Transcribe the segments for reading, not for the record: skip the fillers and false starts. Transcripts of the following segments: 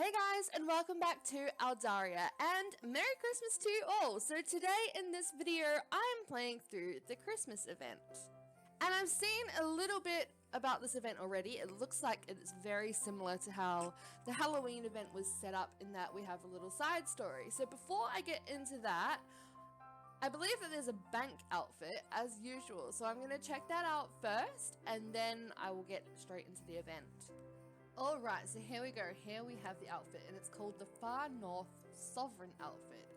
Hey guys, and welcome back to Aldaria, and Merry Christmas to you all! So today in this video, I am playing through the Christmas event. And I've seen a little bit about this event already. It looks like it's very similar to how the Halloween event was set up, in that we have a little side story. So before I get into that, I believe that there's a bank outfit as usual, so I'm going to check that out first, and then I will get straight into the event. Alright, so here we go. Here we have the outfit, and it's called the Far North Sovereign outfit.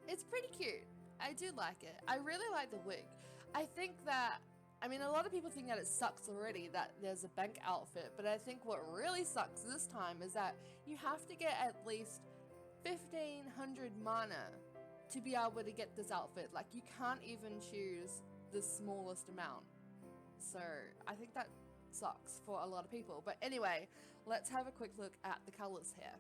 It's pretty cute. I do like it. I really like the wig. I think that, a lot of people think that it sucks already that there's a bank outfit, but I think what really sucks this time is that you have to get at least 1500 mana to be able to get this outfit. Like, you can't even choose the smallest amount. So I think that sucks for a lot of people. But anyway, let's have a quick look at the colors here.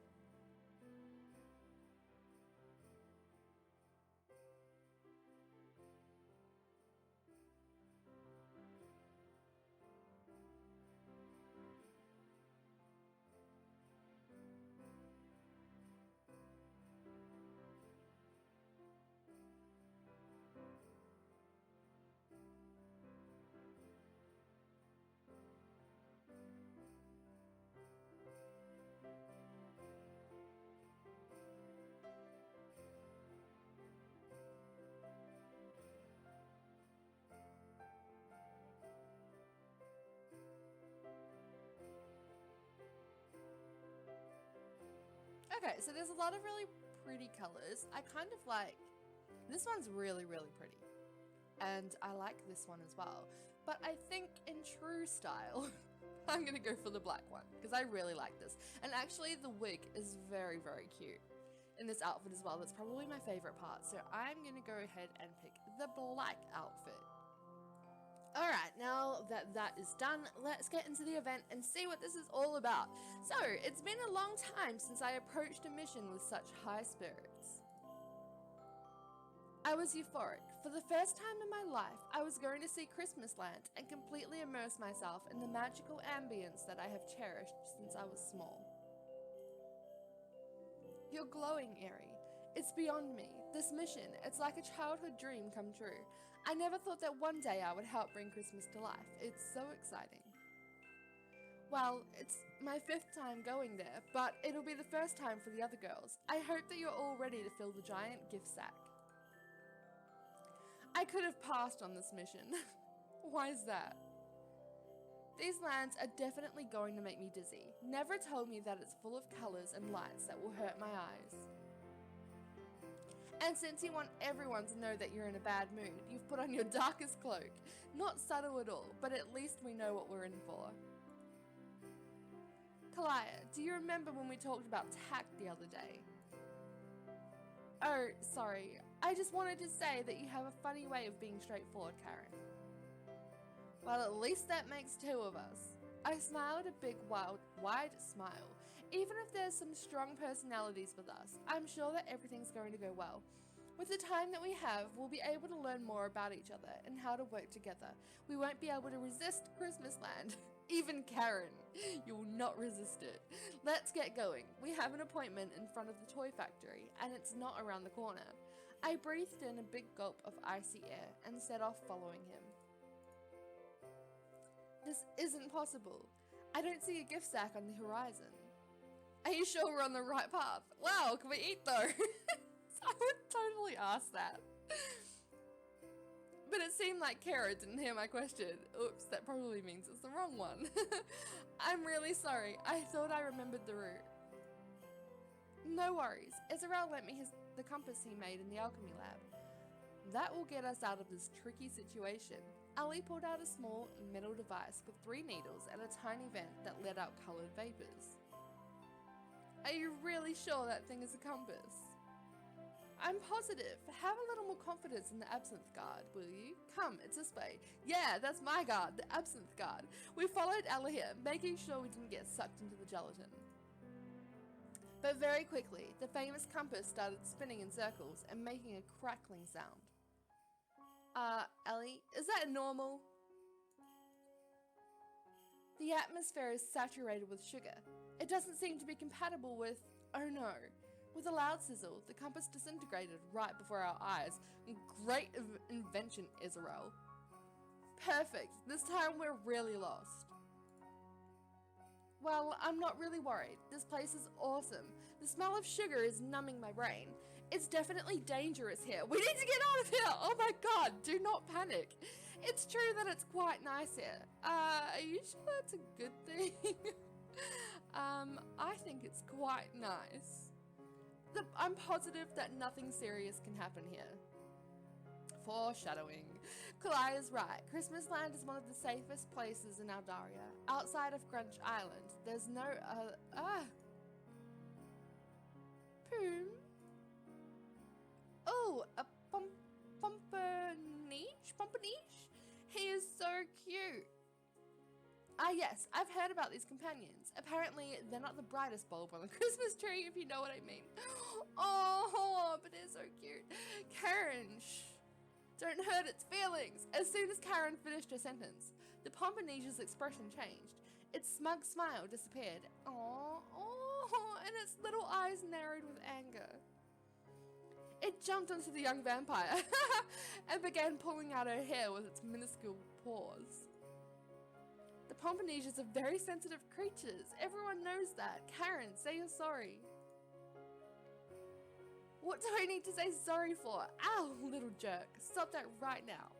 Okay, so there's a lot of really pretty colors. I kind of like, this one's really, really pretty. And I like this one as well. But I think in true style, I'm gonna go for the black one, because I really like this. And actually the wig is very, very cute in this outfit as well. That's probably my favorite part. So I'm gonna go ahead and pick the black outfit. Alright, now that that is done, let's get into the event and see what this is all about. So, it's been a long time since I approached a mission with such high spirits. I was euphoric. For the first time in my life, I was going to see Christmas Land and completely immerse myself in the magical ambience that I have cherished since I was small. You're glowing, Aerie. It's beyond me. This mission, it's like a childhood dream come true. I never thought that one day I would help bring Christmas to life. It's so exciting. Well, it's my 5th time going there, but it'll be the first time for the other girls. I hope that you're all ready to fill the giant gift sack. I could have passed on this mission. Why is that? These lands are definitely going to make me dizzy. Never told me that it's full of colours and lights that will hurt my eyes. And since you want everyone to know that you're in a bad mood, you've put on your darkest cloak. Not subtle at all, but at least we know what we're in for. Kalia, do you remember when we talked about tact the other day? Oh, sorry. I just wanted to say that you have a funny way of being straightforward, Karen. Well, at least that makes 2 of us. I smiled a big, wide smile. Even if there's some strong personalities with us, I'm sure that everything's going to go well. With the time that we have, we'll be able to learn more about each other and how to work together. We won't be able to resist Christmas Land. Even Karen, you will not resist it. Let's get going. We have an appointment in front of the toy factory, and it's not around the corner. I breathed in a big gulp of icy air and set off following him. This isn't possible. I don't see a gift sack on the horizon. Are you sure we're on the right path? Wow, can we eat though? I would totally ask that. But it seemed like Kara didn't hear my question. Oops, that probably means it's the wrong one. I'm really sorry. I thought I remembered the route. No worries. Israel lent me the compass he made in the alchemy lab. That will get us out of this tricky situation. Ali pulled out a small metal device with 3 needles and a tiny vent that let out coloured vapours. Are you really sure that thing is a compass? I'm positive. Have a little more confidence in the Absinthe Guard, will you? Come, it's this way. Yeah, that's my guard, the Absinthe Guard. We followed Ella here, making sure we didn't get sucked into the gelatin. But very quickly, the famous compass started spinning in circles and making a crackling sound. Ellie, is that normal? The atmosphere is saturated with sugar. It doesn't seem to be compatible with Oh no. With a loud sizzle, the compass disintegrated right before our eyes. Great invention, Israel. Perfect. This time we're really lost. Well, I'm not really worried. This place is awesome. The smell of sugar is numbing my brain. It's definitely dangerous here. We need to get out of here! Oh my god, do not panic. It's true that it's quite nice here. Are you sure that's a good thing? I think it's quite nice. I'm positive that nothing serious can happen here. Foreshadowing. Kalai is right. Christmas Land is one of the safest places in Aldaria. Outside of Grunch Island, there's no Poom. Oh, a Pomponiche? Pomponiche? He is so cute. Ah yes, I've heard about these companions. Apparently, they're not the brightest bulb on the Christmas tree, if you know what I mean. Oh, but they're so cute. Karen, shh. Don't hurt its feelings. As soon as Karen finished her sentence, the Pomponiche's expression changed. Its smug smile disappeared. And its little eyes narrowed with anger. It jumped onto the young vampire and began pulling out her hair with its minuscule paws. The Pomponiches are very sensitive creatures. Everyone knows that. Karen, say you're sorry. What do I need to say sorry for? Ow, little jerk. Stop that right now.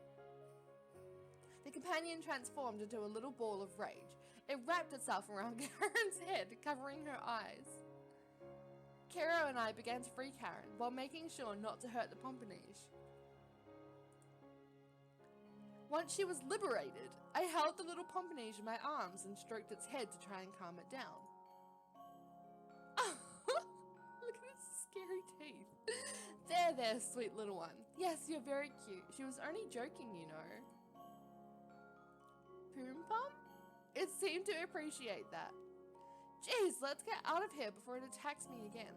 The companion transformed into a little ball of rage. It wrapped itself around Karen's head, covering her eyes. Kero and I began to free Karen while making sure not to hurt the Pomponiche. Once she was liberated, I held the little Pomponiche in my arms and stroked its head to try and calm it down. Look at its scary teeth. There, sweet little one. Yes, you're very cute. She was only joking, you know. Poom Pom? It seemed to appreciate that. Jeez, let's get out of here before it attacks me again.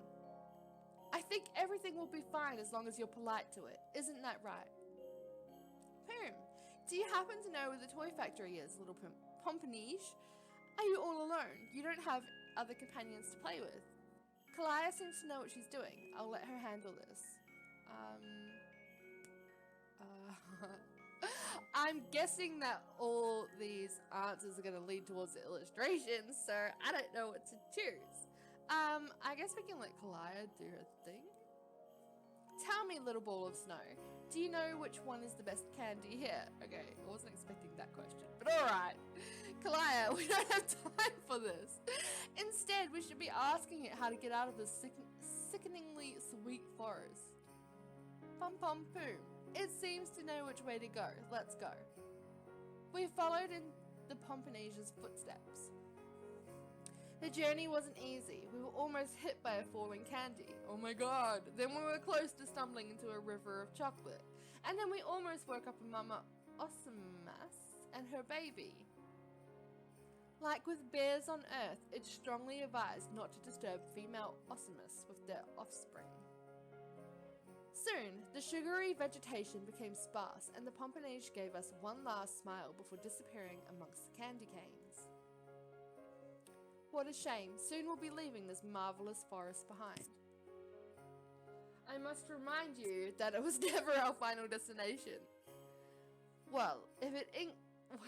I think everything will be fine as long as you're polite to it. Isn't that right? Poom, do you happen to know where the toy factory is, little Pomponiche? Are you all alone? You don't have other companions to play with? Kalaya seems to know what she's doing. I'll let her handle this. I'm guessing that all these answers are going to lead towards the illustrations, so I don't know what to choose. I guess we can let Kalaya do her thing. Tell me, little ball of snow, do you know which one is the best candy here? Okay, I wasn't expecting that question, but alright. Kalaya, we don't have time for this. Instead, we should be asking it how to get out of this sickeningly sweet forest. Pom Pom Poom. It seems to know which way to go. Let's go. We followed in the Pomponiche's footsteps. The journey wasn't easy. We were almost hit by a falling candy. Oh my god. Then we were close to stumbling into a river of chocolate. And then we almost woke up Mama Osimas and her baby. Like with bears on Earth, it's strongly advised not to disturb female Osimas with their offspring. Soon, the sugary vegetation became sparse and the Pomponiche gave us one last smile before disappearing amongst the candy canes. What a shame, soon we'll be leaving this marvelous forest behind. I must remind you that it was never our final destination. Well, if it ain't...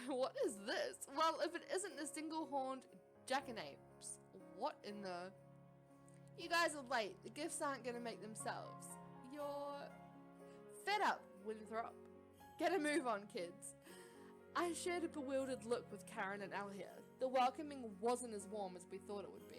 What is this? Well, if it isn't the single-horned jackanapes, what in the... You guys are late, the gifts aren't gonna make themselves. You're fed up, Winthrop. Get a move on, kids. I shared a bewildered look with Karen and Al here. The welcoming wasn't as warm as we thought it would be.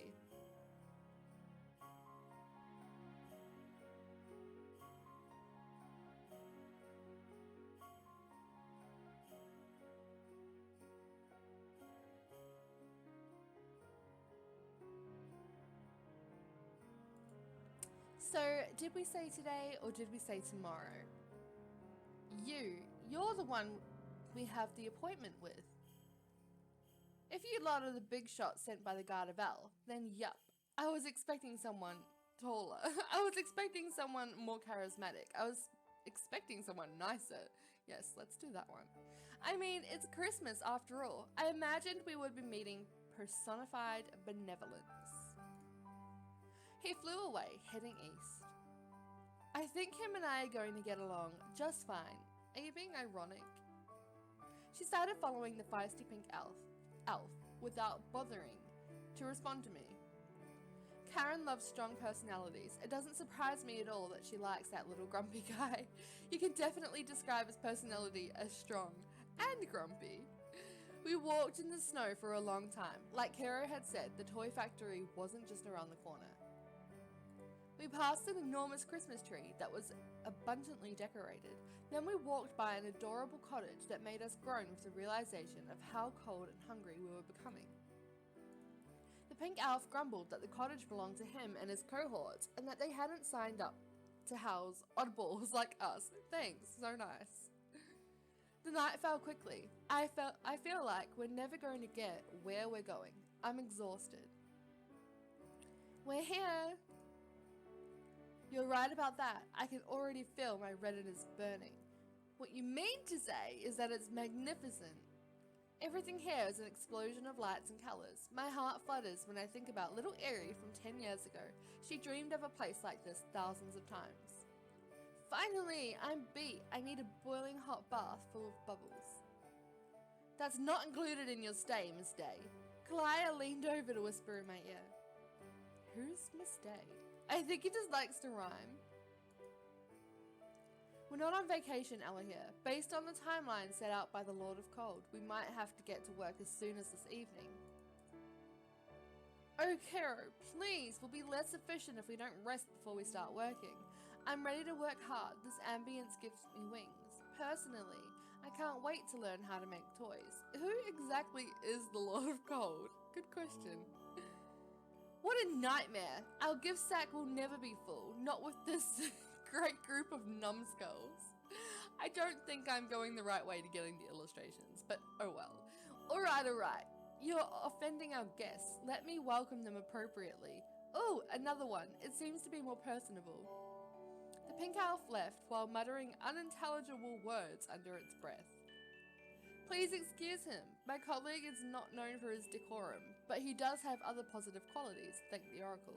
So, did we say today or did we say tomorrow? You're the one we have the appointment with. If you lot are the big shots sent by the Guard of El, then yup, I was expecting someone taller. I was expecting someone more charismatic. I was expecting someone nicer. Yes, let's do that one. I mean, it's Christmas after all. I imagined we would be meeting personified benevolence. He flew away, heading east. I think him and I are going to get along just fine. Are you being ironic? She started following the feisty pink elf without bothering to respond to me. Karen loves strong personalities. It doesn't surprise me at all that she likes that little grumpy guy. You can definitely describe his personality as strong and grumpy. We walked in the snow for a long time. Like Kero had said, the toy factory wasn't just around the corner. We passed an enormous Christmas tree that was abundantly decorated. Then we walked by an adorable cottage that made us groan with the realization of how cold and hungry we were becoming. The pink elf grumbled that the cottage belonged to him and his cohorts, and that they hadn't signed up to house oddballs like us. Thanks, so nice. The night fell quickly. I feel like we're never going to get where we're going. I'm exhausted. We're here. You're right about that. I can already feel my retinas burning. What you mean to say is that it's magnificent. Everything here is an explosion of lights and colours. My heart flutters when I think about little Erie from 10 years ago. She dreamed of a place like this thousands of times. Finally, I'm beat. I need a boiling hot bath full of bubbles. That's not included in your stay, Miss Day. Kalaya leaned over to whisper in my ear. Who's Miss Day? I think he just likes to rhyme. We're not on vacation, Ella here. Based on the timeline set out by the Lord of Cold, we might have to get to work as soon as this evening. Oh, Kero, please, we'll be less efficient if we don't rest before we start working. I'm ready to work hard. This ambience gives me wings. Personally, I can't wait to learn how to make toys. Who exactly is the Lord of Cold? Good question. What a nightmare! Our gift sack will never be full, not with this great group of numbskulls. I don't think I'm going the right way to getting the illustrations, but oh well. Alright. You're offending our guests. Let me welcome them appropriately. Oh, another one. It seems to be more personable. The pink elf left while muttering unintelligible words under its breath. Please excuse him. My colleague is not known for his decorum, but he does have other positive qualities, thank the Oracle.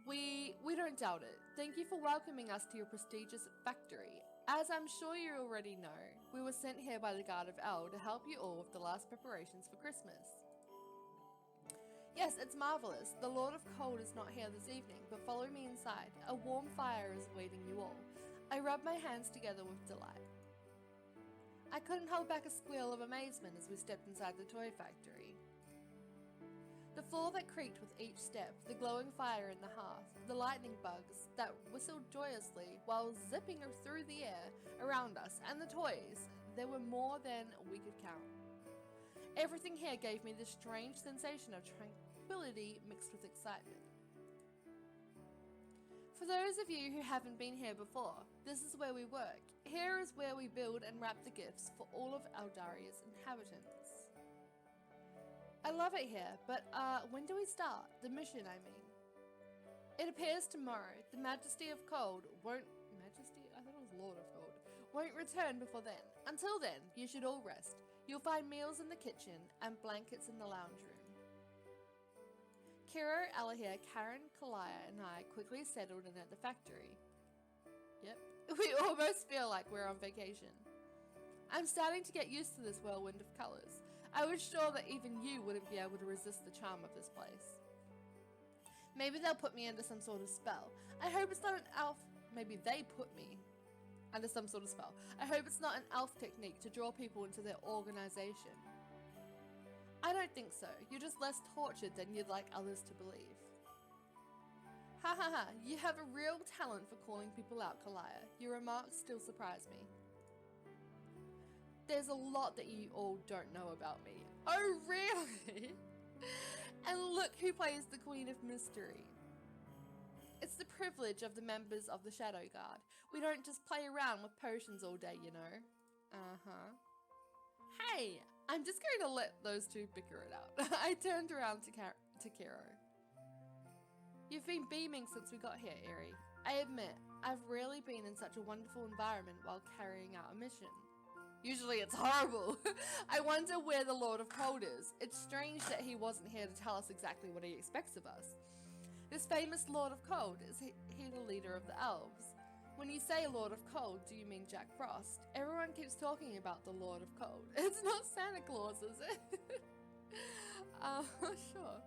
We don't doubt it. Thank you for welcoming us to your prestigious factory. As I'm sure you already know, we were sent here by the Guard of El to help you all with the last preparations for Christmas. Yes, it's marvelous. The Lord of Cold is not here this evening, but follow me inside. A warm fire is awaiting you all. I rubbed my hands together with delight. I couldn't hold back a squeal of amazement as we stepped inside the toy factory. The floor that creaked with each step, the glowing fire in the hearth, the lightning bugs that whistled joyously while zipping through the air around us, and the toys, there were more than we could count. Everything here gave me this strange sensation of tranquility mixed with excitement. For those of you who haven't been here before, this is where we work. Here is where we build and wrap the gifts for all of Aldaria's inhabitants. I love it here, but when do we start? The mission, I mean. It appears tomorrow. The Majesty of Cold won't... Majesty? I thought it was Lord of Cold. Won't return before then. Until then, you should all rest. You'll find meals in the kitchen and blankets in the lounge room. Kero, Alahir, Karen, Kalaya, and I quickly settled in at the factory. Yep, we almost feel like we're on vacation. I'm starting to get used to this whirlwind of colours. I was sure that even you wouldn't be able to resist the charm of this place. Maybe they'll put me under some sort of spell. I hope it's not an elf. Maybe they put me under some sort of spell. I hope it's not an elf technique to draw people into their organization. I don't think so. You're just less tortured than you'd like others to believe. Ha ha ha, you have a real talent for calling people out, Kalaya. Your remarks still surprise me. There's a lot that you all don't know about me. Oh, really? And look who plays the Queen of Mystery. It's the privilege of the members of the Shadow Guard. We don't just play around with potions all day, you know. Uh-huh. Hey, I'm just going to let those two bicker it out. I turned around to Kero. You've been beaming since we got here, Eri. I admit, I've rarely been in such a wonderful environment while carrying out a mission. Usually it's horrible. I wonder where the Lord of Cold is. It's strange that he wasn't here to tell us exactly what he expects of us. This famous Lord of Cold, is he the leader of the elves? When you say Lord of Cold, do you mean Jack Frost? Everyone keeps talking about the Lord of Cold. It's not Santa Claus, is it? Sure.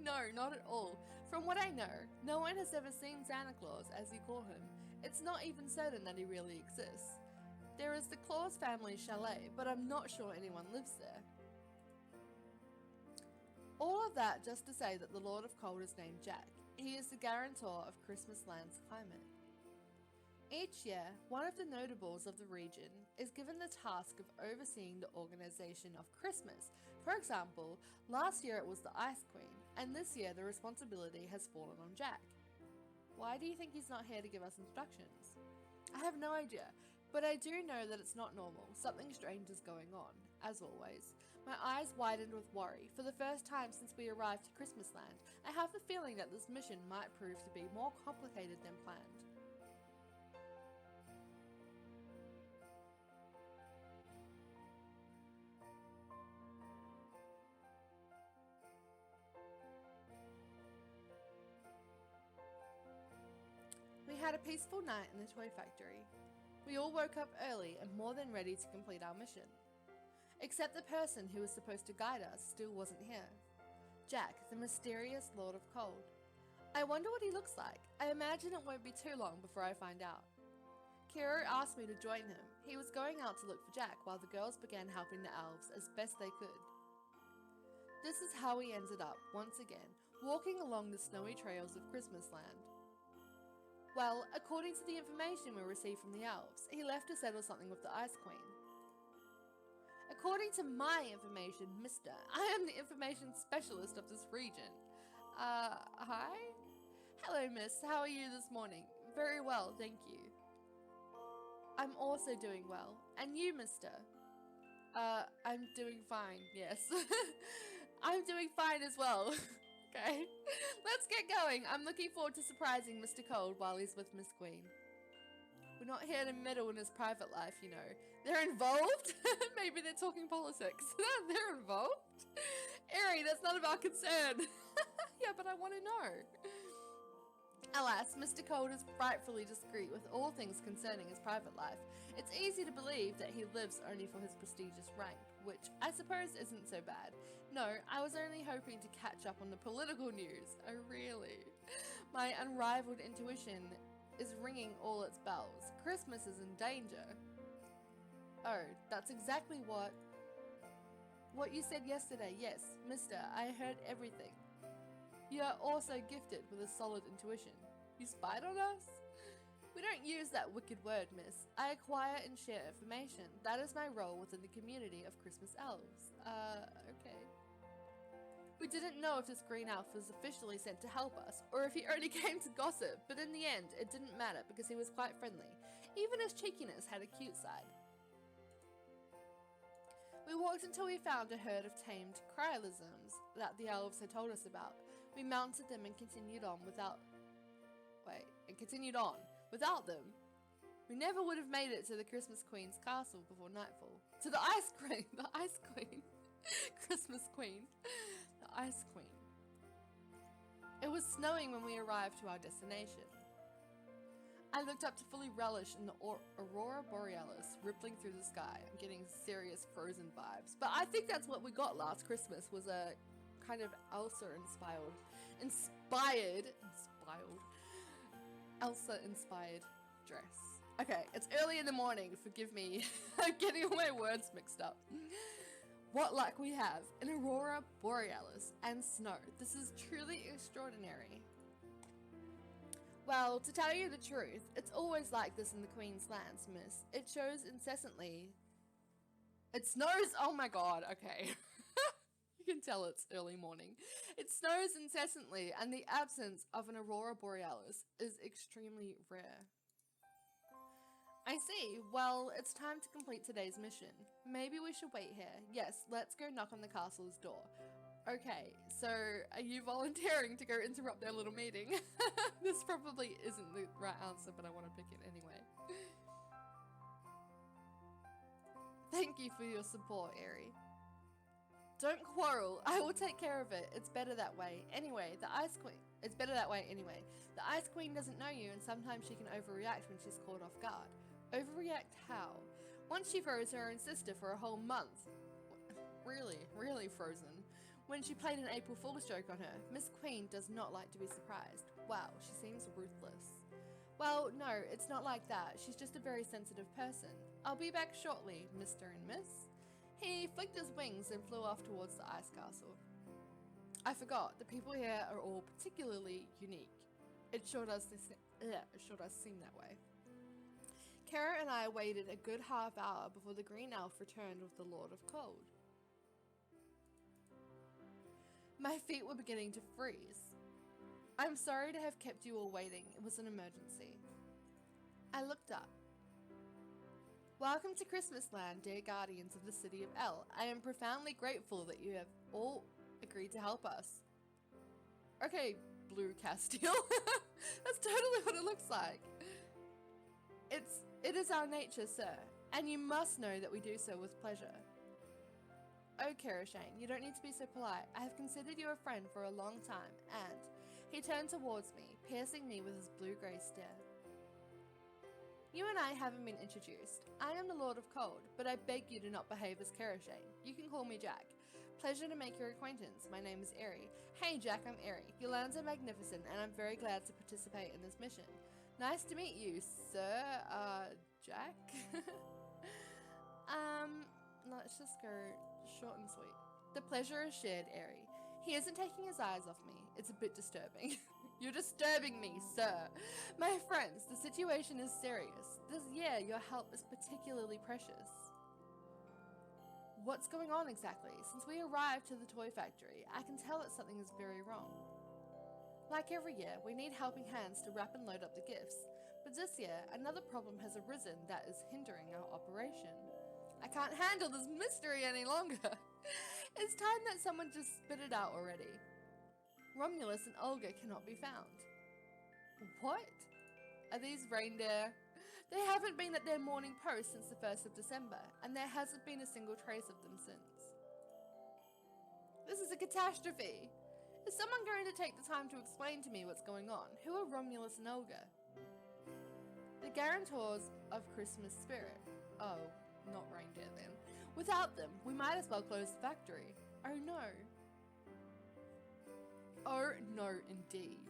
No, not at all. From what I know, no one has ever seen Santa Claus, as you call him. It's not even certain that he really exists. There is the Claus family chalet, but I'm not sure anyone lives there. All of that just to say that the Lord of Cold is named Jack. He is the guarantor of Christmas Land's climate. Each year, one of the notables of the region is given the task of overseeing the organization of Christmas. For example, last year it was the Ice Queen, and this year the responsibility has fallen on Jack. Why do you think he's not here to give us instructions? I have no idea, but I do know that it's not normal. Something strange is going on, as always. My eyes widened with worry. For the first time since we arrived to Christmas Land, I have the feeling that this mission might prove to be more complicated than planned. We had a peaceful night in the toy factory. We all woke up early and more than ready to complete our mission. Except the person who was supposed to guide us still wasn't here. Jack, the mysterious Lord of Cold. I wonder what he looks like. I imagine it won't be too long before I find out. Kiro asked me to join him. He was going out to look for Jack while the girls began helping the elves as best they could. This is how we ended up, once again, walking along the snowy trails of Christmas Land. Well, according to the information we received from the elves, he left to settle something with the Ice Queen. According to my information, Mister, I am the information specialist of this region. Hi? Hello, miss. How are you this morning? Very well, thank you. I'm also doing well. And you, mister? I'm doing fine, yes. I'm doing fine as well. Okay, let's get going. I'm looking forward to surprising Mr. Cold while he's with Miss Queen. We're not here to meddle in his private life, you know. They're involved? Maybe they're talking politics. They're involved? Eri, that's none of our concern. Yeah, but I want to know. Alas, Mr. Cold is frightfully discreet with all things concerning his private life. It's easy to believe that he lives only for his prestigious rank, which I suppose isn't so bad. No, I was only hoping to catch up on the political news. Oh, really? My unrivaled intuition is ringing all its bells. Christmas is in danger. Oh, that's exactly what you said yesterday. Yes, mister, I heard everything. You are also gifted with a solid intuition. You spied on us? We don't use that wicked word, miss. I acquire and share information. That is my role within the community of Christmas elves. Okay. We didn't know if this green elf was officially sent to help us, or if he only came to gossip, but in the end, it didn't matter because he was quite friendly. Even his cheekiness had a cute side. We walked until we found a herd of tamed cryalisms that the elves had told us about. We mounted them and continued on. Without them, we never would have made it to the Christmas Queen's castle before nightfall. To the Ice Queen! The Ice Queen! Christmas Queen. The Ice Queen. It was snowing when we arrived to our destination. I looked up to fully relish in the Aurora Borealis rippling through the sky. I'm getting serious Frozen vibes. But I think that's what we got last Christmas, was a kind of Elsa-inspired dress. Okay, it's early in the morning, forgive me. I'm getting all my words mixed up. What luck we have, an Aurora Borealis and snow. This is truly extraordinary. Well, to tell you the truth, it's always like this in the Queen's lands, miss. It shows incessantly. It snows, oh my god, okay. You can tell it's early morning. It snows incessantly, and the absence of an Aurora Borealis is extremely rare. I see. Well, it's time to complete today's mission. Maybe we should wait here. Yes, let's go knock on the castle's door. Okay, so are you volunteering to go interrupt their little meeting? This probably isn't the right answer, but I want to pick it anyway. Thank you for your support, Airy. Don't quarrel. I will take care of it. It's better that way. Anyway, the Ice Queen. It's better that way anyway. The Ice Queen doesn't know you, and sometimes she can overreact when she's caught off guard. Overreact how? Once she froze her own sister for a whole month. Really frozen. When she played an April Fool's joke on her, Miss Queen does not like to be surprised. Wow, she seems ruthless. Well, no, it's not like that. She's just a very sensitive person. I'll be back shortly, Mr. and Miss. He flicked his wings and flew off towards the ice castle. I forgot, the people here are all particularly unique. It sure does seem that way. Kara and I waited a good half hour before the green elf returned with the Lord of Cold. My feet were beginning to freeze. I'm sorry to have kept you all waiting. It was an emergency. I looked up. Welcome to Christmas Land, dear guardians of the city of El. I am profoundly grateful that you have all agreed to help us. Okay, Blue Castile. That's totally what it looks like. It is our nature, sir, and you must know that we do so with pleasure. Oh, Karashane, you don't need to be so polite. I have considered you a friend for a long time, and he turned towards me, piercing me with his blue-grey stare. You and I haven't been introduced. I am the Lord of Cold, but I beg you to not behave as Karashane. You can call me Jack. Pleasure to make your acquaintance. My name is Airy. Hey Jack, I'm Airy. Your lands are magnificent, and I'm very glad to participate in this mission. Nice to meet you, sir. Jack? Let's just go short and sweet. The pleasure is shared, Airy. He isn't taking his eyes off me. It's a bit disturbing. You're disturbing me, sir. My friends, the situation is serious. This year, your help is particularly precious. What's going on exactly? Since we arrived to the toy factory, I can tell that something is very wrong. Like every year, we need helping hands to wrap and load up the gifts. But this year, another problem has arisen that is hindering our operation. I can't handle this mystery any longer. It's time that someone just spit it out already. Romulus and Olga cannot be found. What? Are these reindeer? They haven't been at their morning post since the 1st of December, and there hasn't been a single trace of them since. This is a catastrophe. Is someone going to take the time to explain to me what's going on? Who are Romulus and Olga? The guarantors of Christmas spirit. Oh, not reindeer then. Without them, we might as well close the factory. Oh no. Oh no, indeed.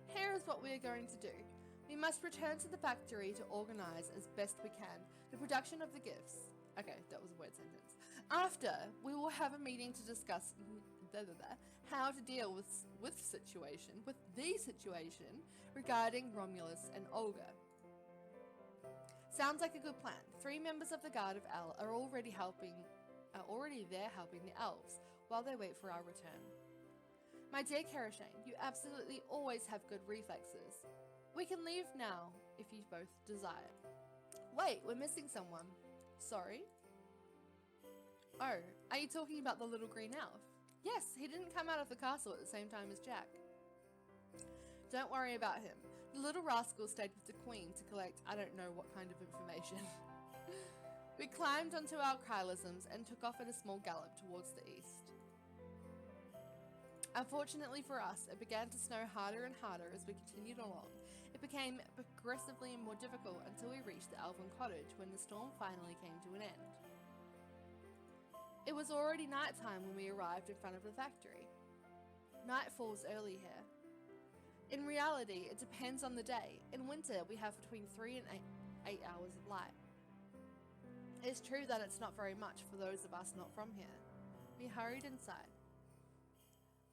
Here is what we are going to do. We must return to the factory to organize as best we can the production of the gifts. Okay, that was a weird sentence. After, we will have a meeting to discuss how to deal with the situation regarding Romulus and Olga. Sounds like a good plan. 3 members of the Guard of El are already there helping the elves while they wait for our return. My dear Karashane, you absolutely always have good reflexes. We can leave now if you both desire. Wait, we're missing someone. Sorry? Oh, are you talking about the little green elf? Yes, he didn't come out of the castle at the same time as Jack. Don't worry about him. The little rascal stayed with the Queen to collect I don't know what kind of information. We climbed onto our chrylisms and took off at a small gallop towards the east. Unfortunately for us, it began to snow harder and harder as we continued along. It became progressively more difficult until we reached the Elven cottage when the storm finally came to an end. It was already nighttime when we arrived in front of the factory. Night falls early here. In reality, it depends on the day. In winter, we have between 3 and 8 hours of light. It's true that it's not very much for those of us not from here. We hurried inside.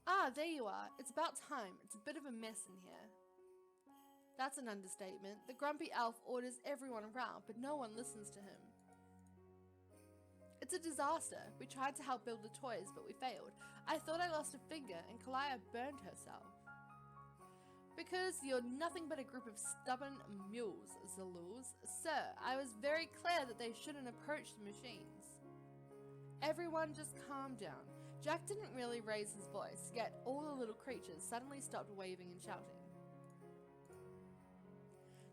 Ah, there you are. It's about time. It's a bit of a mess in here. That's an understatement. The grumpy elf orders everyone around, but no one listens to him. It's a disaster. We tried to help build the toys, but we failed. I thought I lost a finger and Kalaya burned herself. Because you're nothing but a group of stubborn mules, Zaluz. Sir, I was very clear that they shouldn't approach the machines. Everyone just calm down. Jack didn't really raise his voice, yet all the little creatures suddenly stopped waving and shouting.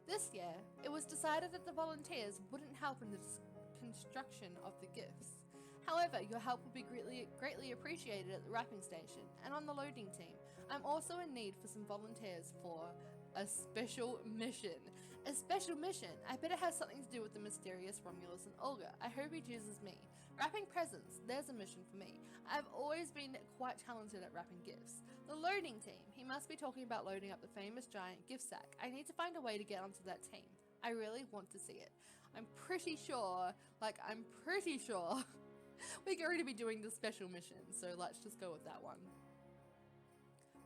This year, it was decided that the volunteers wouldn't help in the construction of the gifts. However, your help will be greatly appreciated at the wrapping station and on the loading team. I'm also in need for some volunteers for a special mission. A special mission? I bet it has something to do with the mysterious Romulus and Olga. I hope he chooses me. Wrapping presents, there's a mission for me. I've always been quite talented at wrapping gifts. The loading team, he must be talking about loading up the famous giant gift sack. I need to find a way to get onto that team. I really want to see it. I'm pretty sure we're going to be doing the special mission, so let's just go with that one.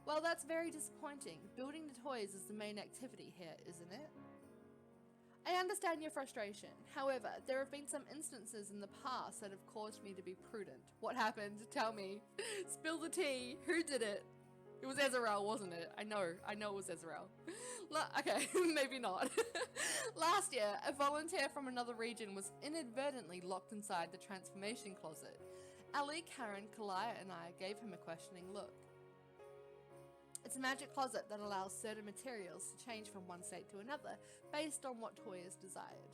Well, that's very disappointing. Building the toys is the main activity here, isn't it? I understand your frustration. However, there have been some instances in the past that have caused me to be prudent. What happened? Tell me. Spill the tea. Who did it? It was Ezreal, wasn't it? I know it was Ezreal. Okay, maybe not. Last year, a volunteer from another region was inadvertently locked inside the transformation closet. Ali, Karen, Kalaya, and I gave him a questioning look. It's a magic closet that allows certain materials to change from one state to another based on what toy is desired.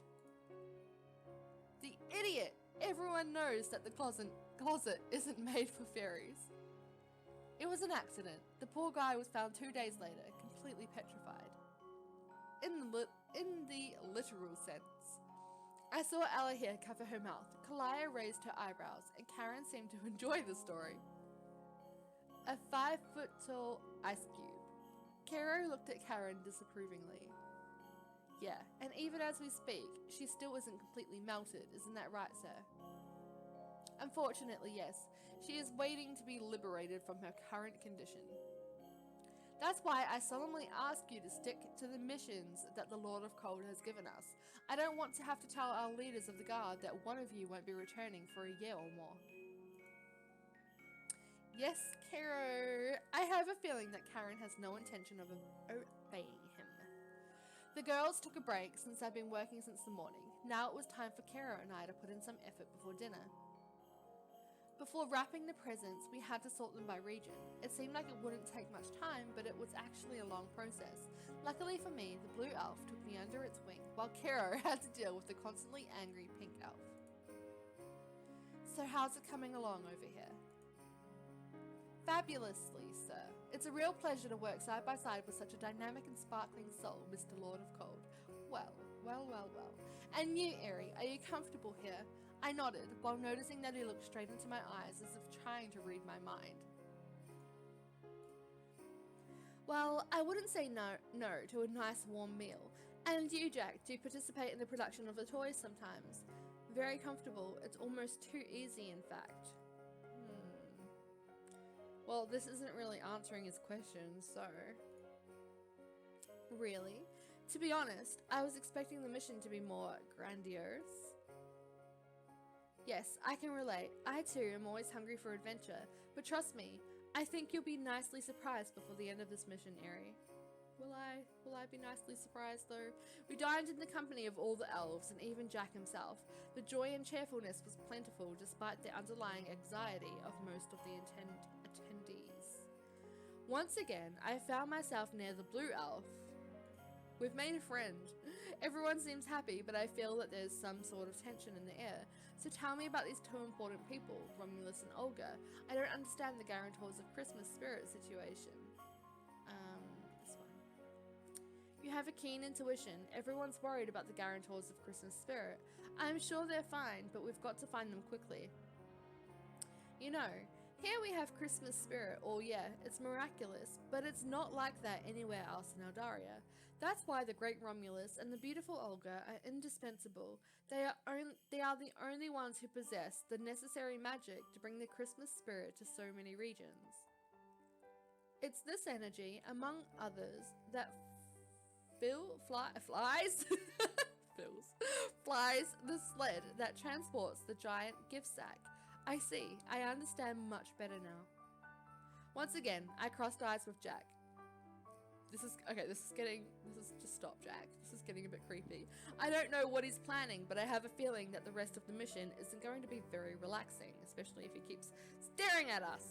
The idiot! Everyone knows that the closet isn't made for fairies. It was an accident. The poor guy was found 2 days later, completely petrified. In the literal sense. I saw Alahir cover her mouth. Kalaya raised her eyebrows, and Karen seemed to enjoy the story. A 5-foot-tall ice cube. Kero looked at Karen disapprovingly. Yeah, and even as we speak, she still isn't completely melted, isn't that right, sir? Unfortunately, yes. She is waiting to be liberated from her current condition. That's why I solemnly ask you to stick to the missions that the Lord of Cold has given us. I don't want to have to tell our leaders of the guard that one of you won't be returning for a year or more. Yes, Kero. I have a feeling that Karen has no intention of obeying him. The girls took a break since I've been working since the morning. Now it was time for Kero and I to put in some effort before dinner. Before wrapping the presents, we had to sort them by region. It seemed like it wouldn't take much time, but it was actually a long process. Luckily for me, the blue elf took me under its wing, while Kero had to deal with the constantly angry pink elf. So how's it coming along over here? Fabulously, sir. It's a real pleasure to work side by side with such a dynamic and sparkling soul, Mr. Lord of Cold. Well. And you, Eri, are you comfortable here? I nodded, while noticing that he looked straight into my eyes as if trying to read my mind. Well, I wouldn't say no to a nice warm meal. And you, Jack, do participate in the production of the toys sometimes. Very comfortable. It's almost too easy, in fact. Well, this isn't really answering his question, so... Really? To be honest, I was expecting the mission to be more grandiose. Yes, I can relate. I too am always hungry for adventure, but trust me, I think you'll be nicely surprised before the end of this mission, Eri. Will I be nicely surprised though? We dined in the company of all the elves and even Jack himself. The joy and cheerfulness was plentiful despite the underlying anxiety of most of the attendees. Once again, I found myself near the blue elf. We've made a friend. Everyone seems happy, but I feel that there's some sort of tension in the air. So tell me about these two important people, Romulus and Olga. I don't understand the guarantors of Christmas spirit situation. This one. You have a keen intuition. Everyone's worried about the guarantors of Christmas spirit. I'm sure they're fine, but we've got to find them quickly. You know, here we have Christmas spirit, oh yeah, it's miraculous, but it's not like that anywhere else in Eldaria. That's why the great Romulus and the beautiful Olga are indispensable. They are the only ones who possess the necessary magic to bring the Christmas spirit to so many regions. It's this energy, among others, that flies the sled that transports the giant gift sack. I see. I understand much better now. Once again, I crossed eyes with Jack. This is just stop, Jack. This is getting a bit creepy. I don't know what he's planning, but I have a feeling that the rest of the mission isn't going to be very relaxing, especially if he keeps staring at us.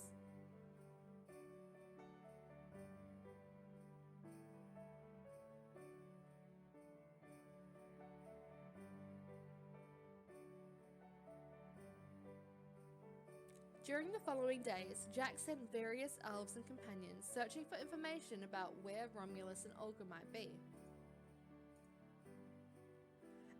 During the following days, Jack sent various elves and companions searching for information about where Romulus and Olga might be.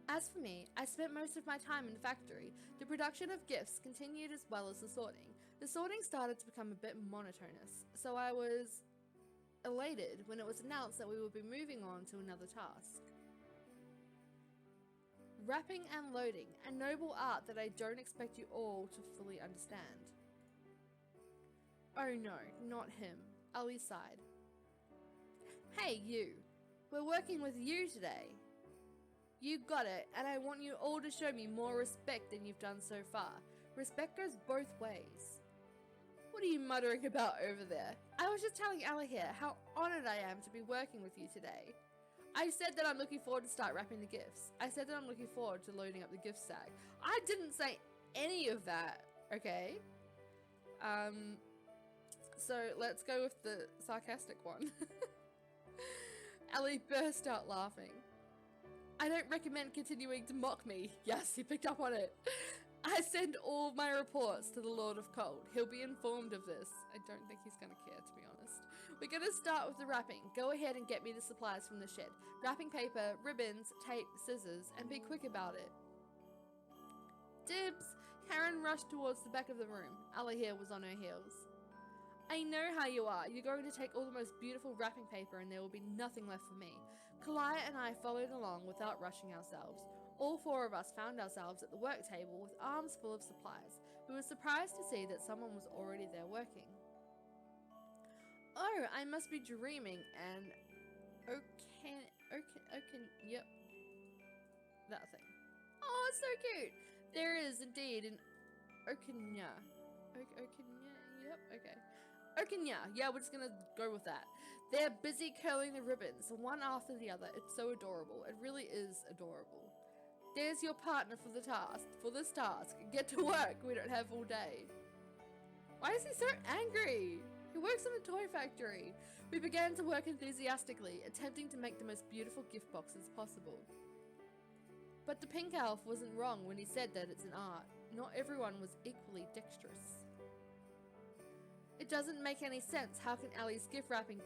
As for me, I spent most of my time in the factory. The production of gifts continued as well as the sorting. The sorting started to become a bit monotonous, so I was elated when it was announced that we would be moving on to another task. Wrapping and loading, a noble art that I don't expect you all to fully understand. Oh no, not him. Ellie sighed. Hey you, we're working with you today. You got it, and I want you all to show me more respect than you've done so far. Respect goes both ways. What are you muttering about over there? I was just telling Ellie here how honored I am to be working with you today. I said that I'm looking forward to start wrapping the gifts. I said that I'm looking forward to loading up the gift sack. I didn't say any of that, okay? So let's go with the sarcastic one. Ellie burst out laughing. I don't recommend continuing to mock me. Yes, he picked up on it. I send all my reports to the Lord of Cold. He'll be informed of this. I don't think he's gonna care, to be honest. We're gonna start with the wrapping. Go ahead and get me the supplies from the shed. Wrapping paper, ribbons, tape, scissors, and be quick about it. Dibs! Karen rushed towards the back of the room. Ellie here was on her heels. I know how you are. You're going to take all the most beautiful wrapping paper and there will be nothing left for me. Kalaya and I followed along without rushing ourselves. All four of us found ourselves at the work table with arms full of supplies. We were surprised to see that someone was already there working. Oh, I must be dreaming and... yep. That thing. Oh, it's so cute. There is indeed an Okanya. Yep, okay. Okanya, yeah, we're just gonna go with that. They're busy curling the ribbons, one after the other. It's so adorable. It really is adorable. There's your partner for this task. Get to work. We don't have all day. Why is he so angry? He works in a toy factory. We began to work enthusiastically, attempting to make the most beautiful gift boxes possible. But the pink elf wasn't wrong when he said that it's an art. Not everyone was equally dexterous. It doesn't make any sense. How can Ellie's gift wrapping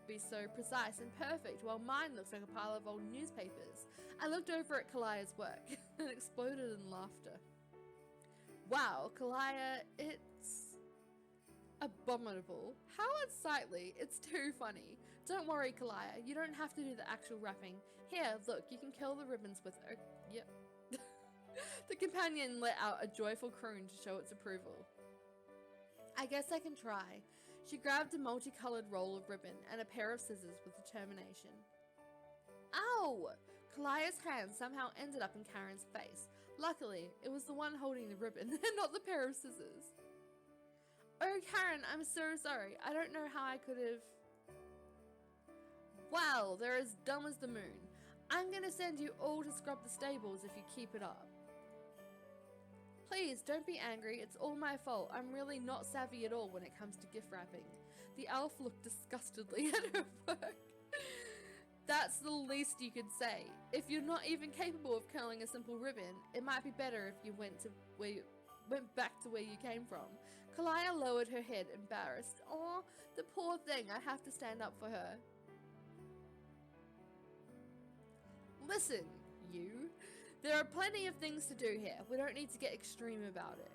be so precise and perfect while mine looks like a pile of old newspapers? I looked over at Kalaya's work and exploded in laughter. Wow, Kalaya, it's abominable. How unsightly. It's too funny. Don't worry, Kalaya. You don't have to do the actual wrapping. Here, look, you can curl the ribbons with... yep. The companion let out a joyful croon to show its approval. I guess I can try. She grabbed a multicolored roll of ribbon and a pair of scissors with determination. Ow! Kalaya's hand somehow ended up in Karen's face. Luckily, it was the one holding the ribbon and not the pair of scissors. Oh, Karen, I'm so sorry. I don't know how I could have... Wow, they're as dumb as the moon. I'm gonna send you all to scrub the stables if you keep it up. Please, don't be angry. It's all my fault. I'm really not savvy at all when it comes to gift wrapping. The elf looked disgustedly at her work. That's the least you could say. If you're not even capable of curling a simple ribbon, it might be better if you went back to where you came from. Kalaya lowered her head, embarrassed. Aw, the poor thing. I have to stand up for her. Listen, you. There are plenty of things to do here. We don't need to get extreme about it.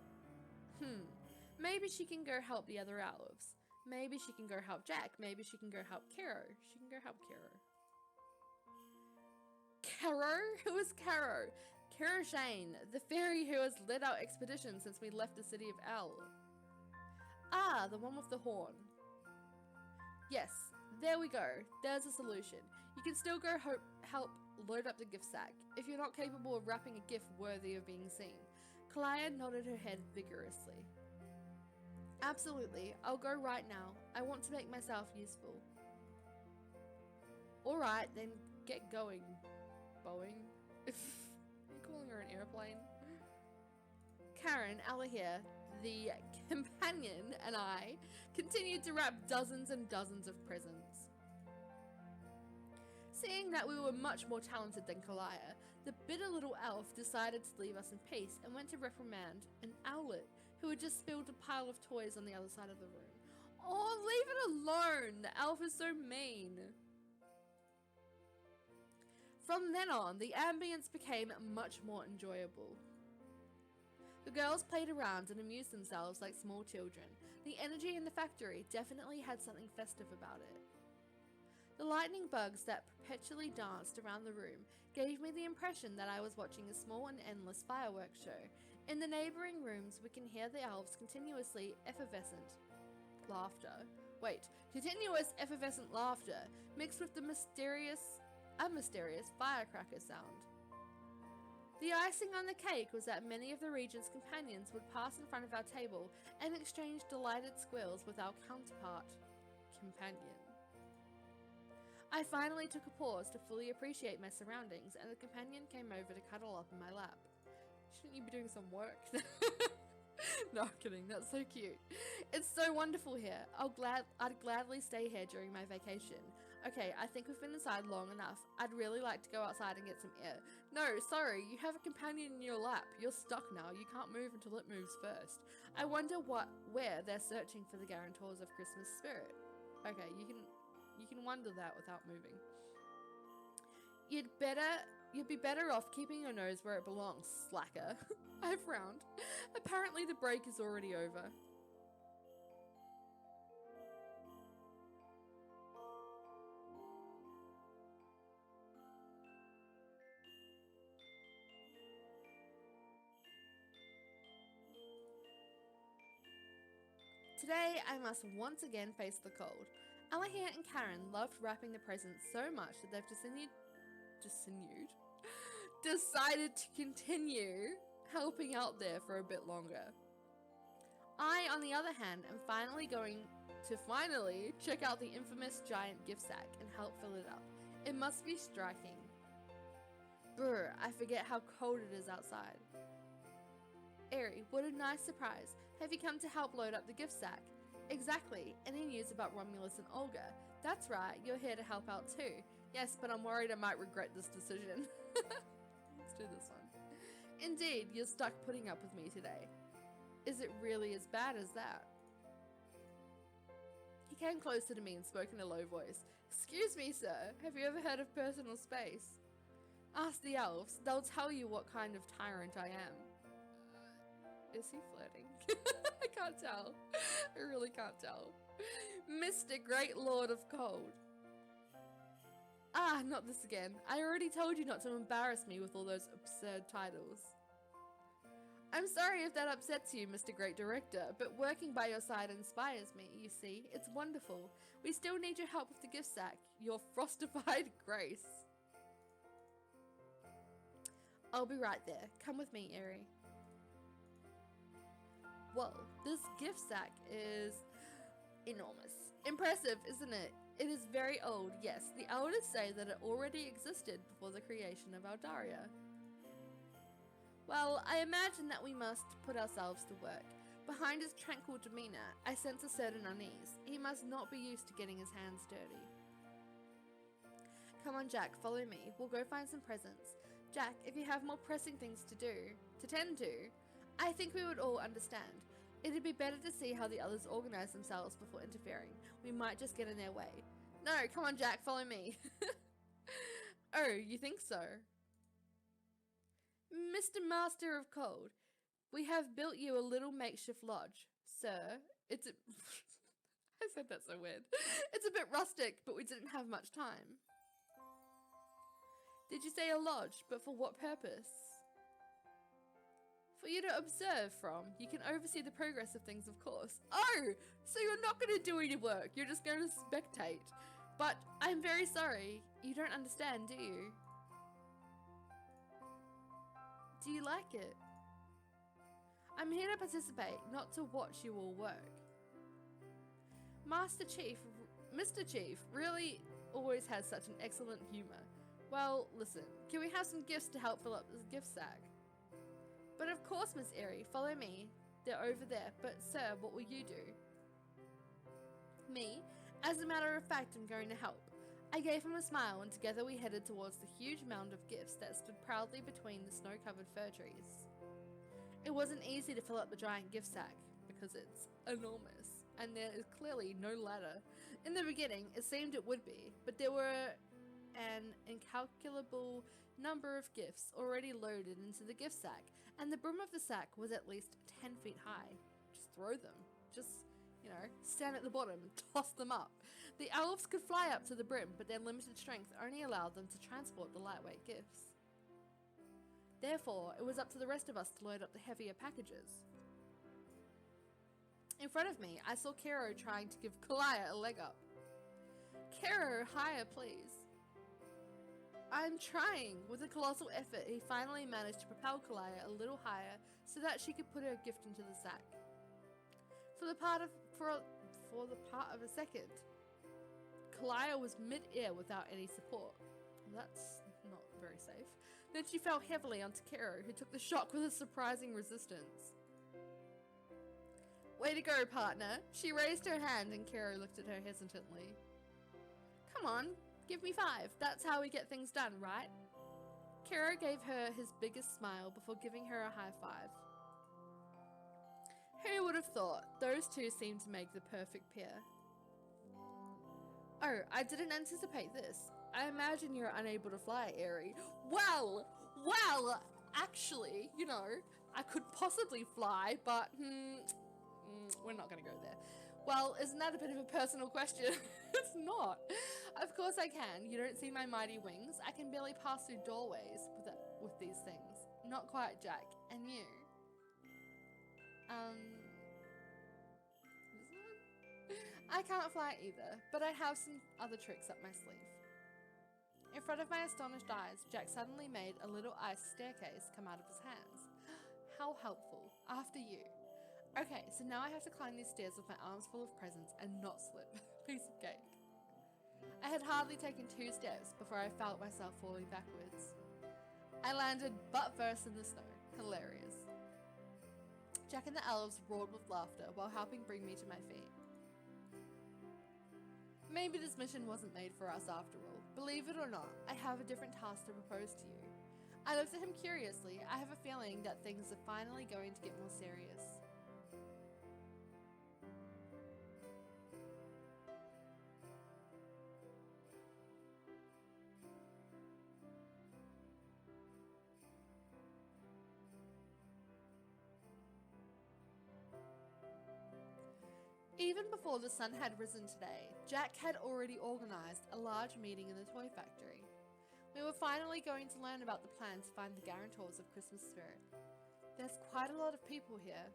Maybe she can go help the other elves. Maybe she can go help Jack. Maybe she can go help Caro. She can go help Caro. Caro? Who is Caro? Caro Shane, the fairy who has led our expedition since we left the city of El. Ah, the one with the horn. Yes, there we go. There's a solution. You can still go help load up the gift sack, if you're not capable of wrapping a gift worthy of being seen. Kalaya nodded her head vigorously. Absolutely, I'll go right now. I want to make myself useful. Alright, then get going, Boeing. Are you calling her an airplane? Karen, Alahir, the companion, and I continued to wrap dozens and dozens of presents. Seeing that we were much more talented than Kalaya, the bitter little elf decided to leave us in peace and went to reprimand an owlet who had just spilled a pile of toys on the other side of the room. Oh, leave it alone! The elf is so mean. From then on, the ambience became much more enjoyable. The girls played around and amused themselves like small children. The energy in the factory definitely had something festive about it. The lightning bugs that perpetually danced around the room gave me the impression that I was watching a small and endless fireworks show. In the neighbouring rooms, we can hear the elves' continuously effervescent laughter. Continuous effervescent laughter mixed with the mysterious firecracker sound. The icing on the cake was that many of the region's companions would pass in front of our table and exchange delighted squeals with our counterpart companion. I finally took a pause to fully appreciate my surroundings, and the companion came over to cuddle up in my lap. Shouldn't you be doing some work? No, I'm kidding. That's so cute. It's so wonderful here. I'd gladly stay here during my vacation. Okay, I think we've been inside long enough. I'd really like to go outside and get some air. No, sorry, you have a companion in your lap. You're stuck now. You can't move until it moves first. I wonder where they're searching for the guarantors of Christmas spirit. Okay, you can wonder that without moving. You'd be better off keeping your nose where it belongs, slacker. I frowned. Apparently the break is already over. Today, I must once again face the cold. Alahir and Karen loved wrapping the presents so much that they've decided to continue helping out there for a bit longer. I, on the other hand, am finally going to check out the infamous giant gift sack and help fill it up. It must be striking. Brr, I forget how cold it is outside. Eri, what a nice surprise. Have you come to help load up the gift sack? Exactly. Any news about Romulus and Olga? That's right, you're here to help out too. Yes, but I'm worried I might regret this decision. Let's do this one. Indeed, you're stuck putting up with me today. Is it really as bad as that? He came closer to me and spoke in a low voice. Excuse me, sir, have you ever heard of personal space? Ask the elves, they'll tell you what kind of tyrant I am. Is he flirting? I can't tell. I really can't tell. Mr. Great Lord of Cold. Ah, not this again. I already told you not to embarrass me with all those absurd titles. I'm sorry if that upsets you, Mr. Great Director, but working by your side inspires me, you see. It's wonderful. We still need your help with the gift sack. Your frostified grace. I'll be right there. Come with me, Eri. Whoa, this gift sack is enormous. Impressive, isn't it? It is very old, yes. The elders say that it already existed before the creation of Eldaria. Well, I imagine that we must put ourselves to work. Behind his tranquil demeanor, I sense a certain unease. He must not be used to getting his hands dirty. Come on, Jack, follow me. We'll go find some presents. Jack, if you have more pressing things to tend to, I think we would all understand. It'd be better to see how the others organize themselves before interfering. We might just get in their way. No, come on, Jack, follow me. Oh, you think so? Mr. Master of Cold, we have built you a little makeshift lodge. Sir, it's a... I said that so weird. It's a bit rustic, but we didn't have much time. Did you say a lodge, but for what purpose? For you to observe from. You can oversee the progress of things, of course. Oh, so you're not going to do any work. You're just going to spectate. But I'm very sorry. You don't understand, do you? Do you like it? I'm here to participate, not to watch you all work. Mr. Chief, really, always has such an excellent humor. Well, listen, can we have some gifts to help fill up this gift sack? But of course, Miss Airy, follow me. They're over there. But sir, what will you do? Me? As a matter of fact, I'm going to help. I gave him a smile, and together we headed towards the huge mound of gifts that stood proudly between the snow-covered fir trees. It wasn't easy to fill up the giant gift sack, because it's enormous, and there is clearly no ladder. In the beginning, it seemed it would be, but there were an incalculable number of gifts already loaded into the gift sack, and the brim of the sack was at least 10 feet high. Just throw them. Just, stand at the bottom and toss them up. The elves could fly up to the brim, but their limited strength only allowed them to transport the lightweight gifts. Therefore, it was up to the rest of us to load up the heavier packages. In front of me, I saw Kero trying to give Kalaya a leg up. Kero, higher, please. I'm trying. With a colossal effort, he finally managed to propel Kalaya a little higher so that she could put her gift into the sack. For the part of a second, Kalaya was mid-air without any support. That's not very safe. Then she fell heavily onto Kero, who took the shock with a surprising resistance. Way to go, partner. She raised her hand and Kero looked at her hesitantly. Come on, give me 5. That's how we get things done, right? Kero gave her his biggest smile before giving her a high five. Who would have thought? Those two seemed to make the perfect pair. Oh, I didn't anticipate this. I imagine you're unable to fly, Airy. Well, actually, I could possibly fly, but we're not going to go there. Well, isn't that a bit of a personal question? It's not. Of course I can. You don't see my mighty wings? I can barely pass through doorways with these things. Not quite, Jack. And you? I can't fly either, but I have some other tricks up my sleeve. In front of my astonished eyes, Jack suddenly made a little ice staircase come out of his hands. How helpful. After you. Okay, so now I have to climb these stairs with my arms full of presents and not slip. Piece of cake. I had hardly taken 2 steps before I felt myself falling backwards. I landed butt first in the snow. Hilarious. Jack and the elves roared with laughter while helping bring me to my feet. Maybe this mission wasn't made for us after all. Believe it or not, I have a different task to propose to you. I looked at him curiously. I have a feeling that things are finally going to get more serious. Even before the sun had risen today, Jack had already organised a large meeting in the toy factory. We were finally going to learn about the plan to find the guarantors of Christmas spirit. There's quite a lot of people here.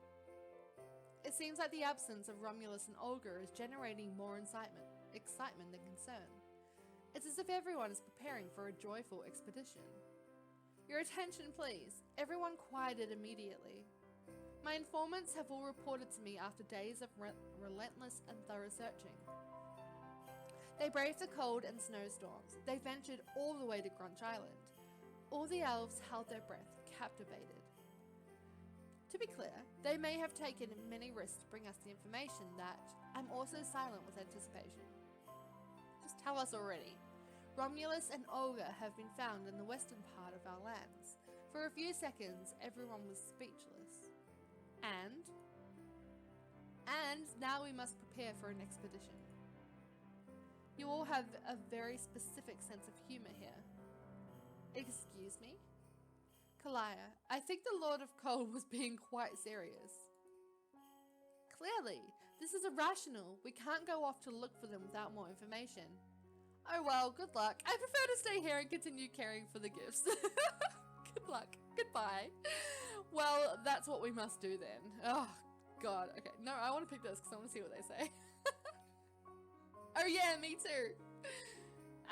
It seems like the absence of Romulus and Olga is generating more excitement than concern. It's as if everyone is preparing for a joyful expedition. Your attention, please. Everyone quieted immediately. My informants have all reported to me after days of relentless and thorough searching. They braved the cold and snowstorms. They ventured all the way to Grunch Island. All the elves held their breath, captivated. To be clear, they may have taken many risks to bring us the information that I'm also silent with anticipation. Just tell us already. Romulus and Olga have been found in the western part of our lands. For a few seconds, everyone was speechless. And now we must prepare for an expedition. You all have a very specific sense of humor here. Excuse me? Kalaya, I think the Lord of Cold was being quite serious. Clearly, this is irrational. We can't go off to look for them without more information. Oh well, good luck. I prefer to stay here and continue caring for the gifts. Good luck. Goodbye. Well, that's what we must do then. Oh, God. Okay, no, I want to pick this because I want to see what they say. Oh yeah, me too.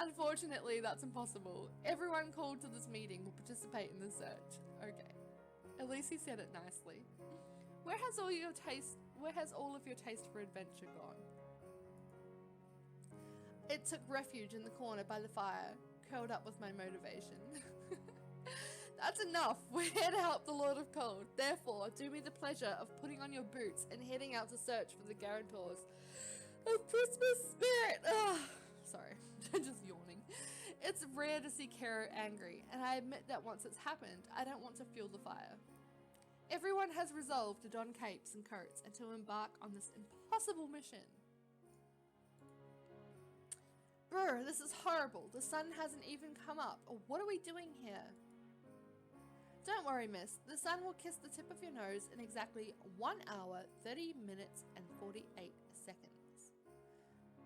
Unfortunately, that's impossible. Everyone called to this meeting will participate in the search. Okay. At least he said it nicely. Where has all of your taste for adventure gone? It took refuge in the corner by the fire, curled up with my motivation. That's enough. We're here to help the Lord of Cold. Therefore, do me the pleasure of putting on your boots and heading out to search for the guarantors of Christmas spirit. Ugh. Sorry, just yawning. It's rare to see Kara angry, and I admit that once it's happened, I don't want to fuel the fire. Everyone has resolved to don capes and coats and to embark on this impossible mission. Brr, this is horrible. The sun hasn't even come up. What are we doing here? Don't worry, miss. The sun will kiss the tip of your nose in exactly 1 hour, 30 minutes, and 48 seconds.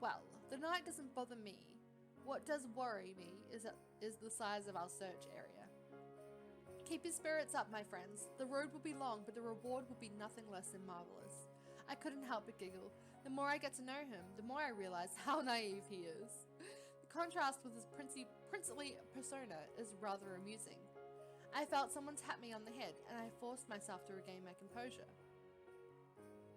Well, the night doesn't bother me. What does worry me is the size of our search area. Keep your spirits up, my friends. The road will be long, but the reward will be nothing less than marvelous. I couldn't help but giggle. The more I get to know him, the more I realize how naive he is. The contrast with his princely persona is rather amusing. I felt someone tap me on the head, and I forced myself to regain my composure.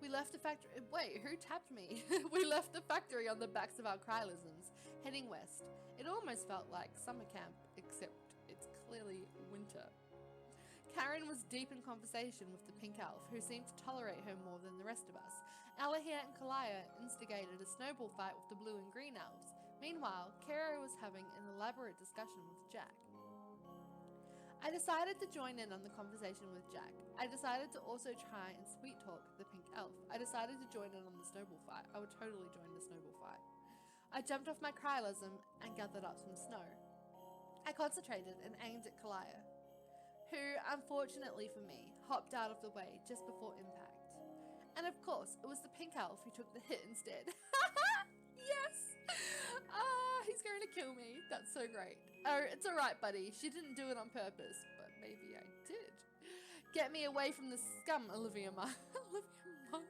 We left the factory. Wait, who tapped me? We left the factory on the backs of our Krylisms, heading west. It almost felt like summer camp, except it's clearly winter. Karen was deep in conversation with the pink elf, who seemed to tolerate her more than the rest of us. Alahir and Kalaya instigated a snowball fight with the blue and green elves. Meanwhile, Kara was having an elaborate discussion with Jack. I decided to join in on the conversation with Jack. I decided to also try and sweet talk the pink elf. I decided to join in on the snowball fight. I would totally join the snowball fight. I jumped off my Krylism and gathered up some snow. I concentrated and aimed at Kalaya, who, unfortunately for me, hopped out of the way just before impact. And of course, it was the pink elf who took the hit instead. Yes! He's going to kill me. That's so great. Oh, it's alright, buddy. She didn't do it on purpose, but maybe I did. Get me away from the scum, Olivia Munn. Olivia Munn?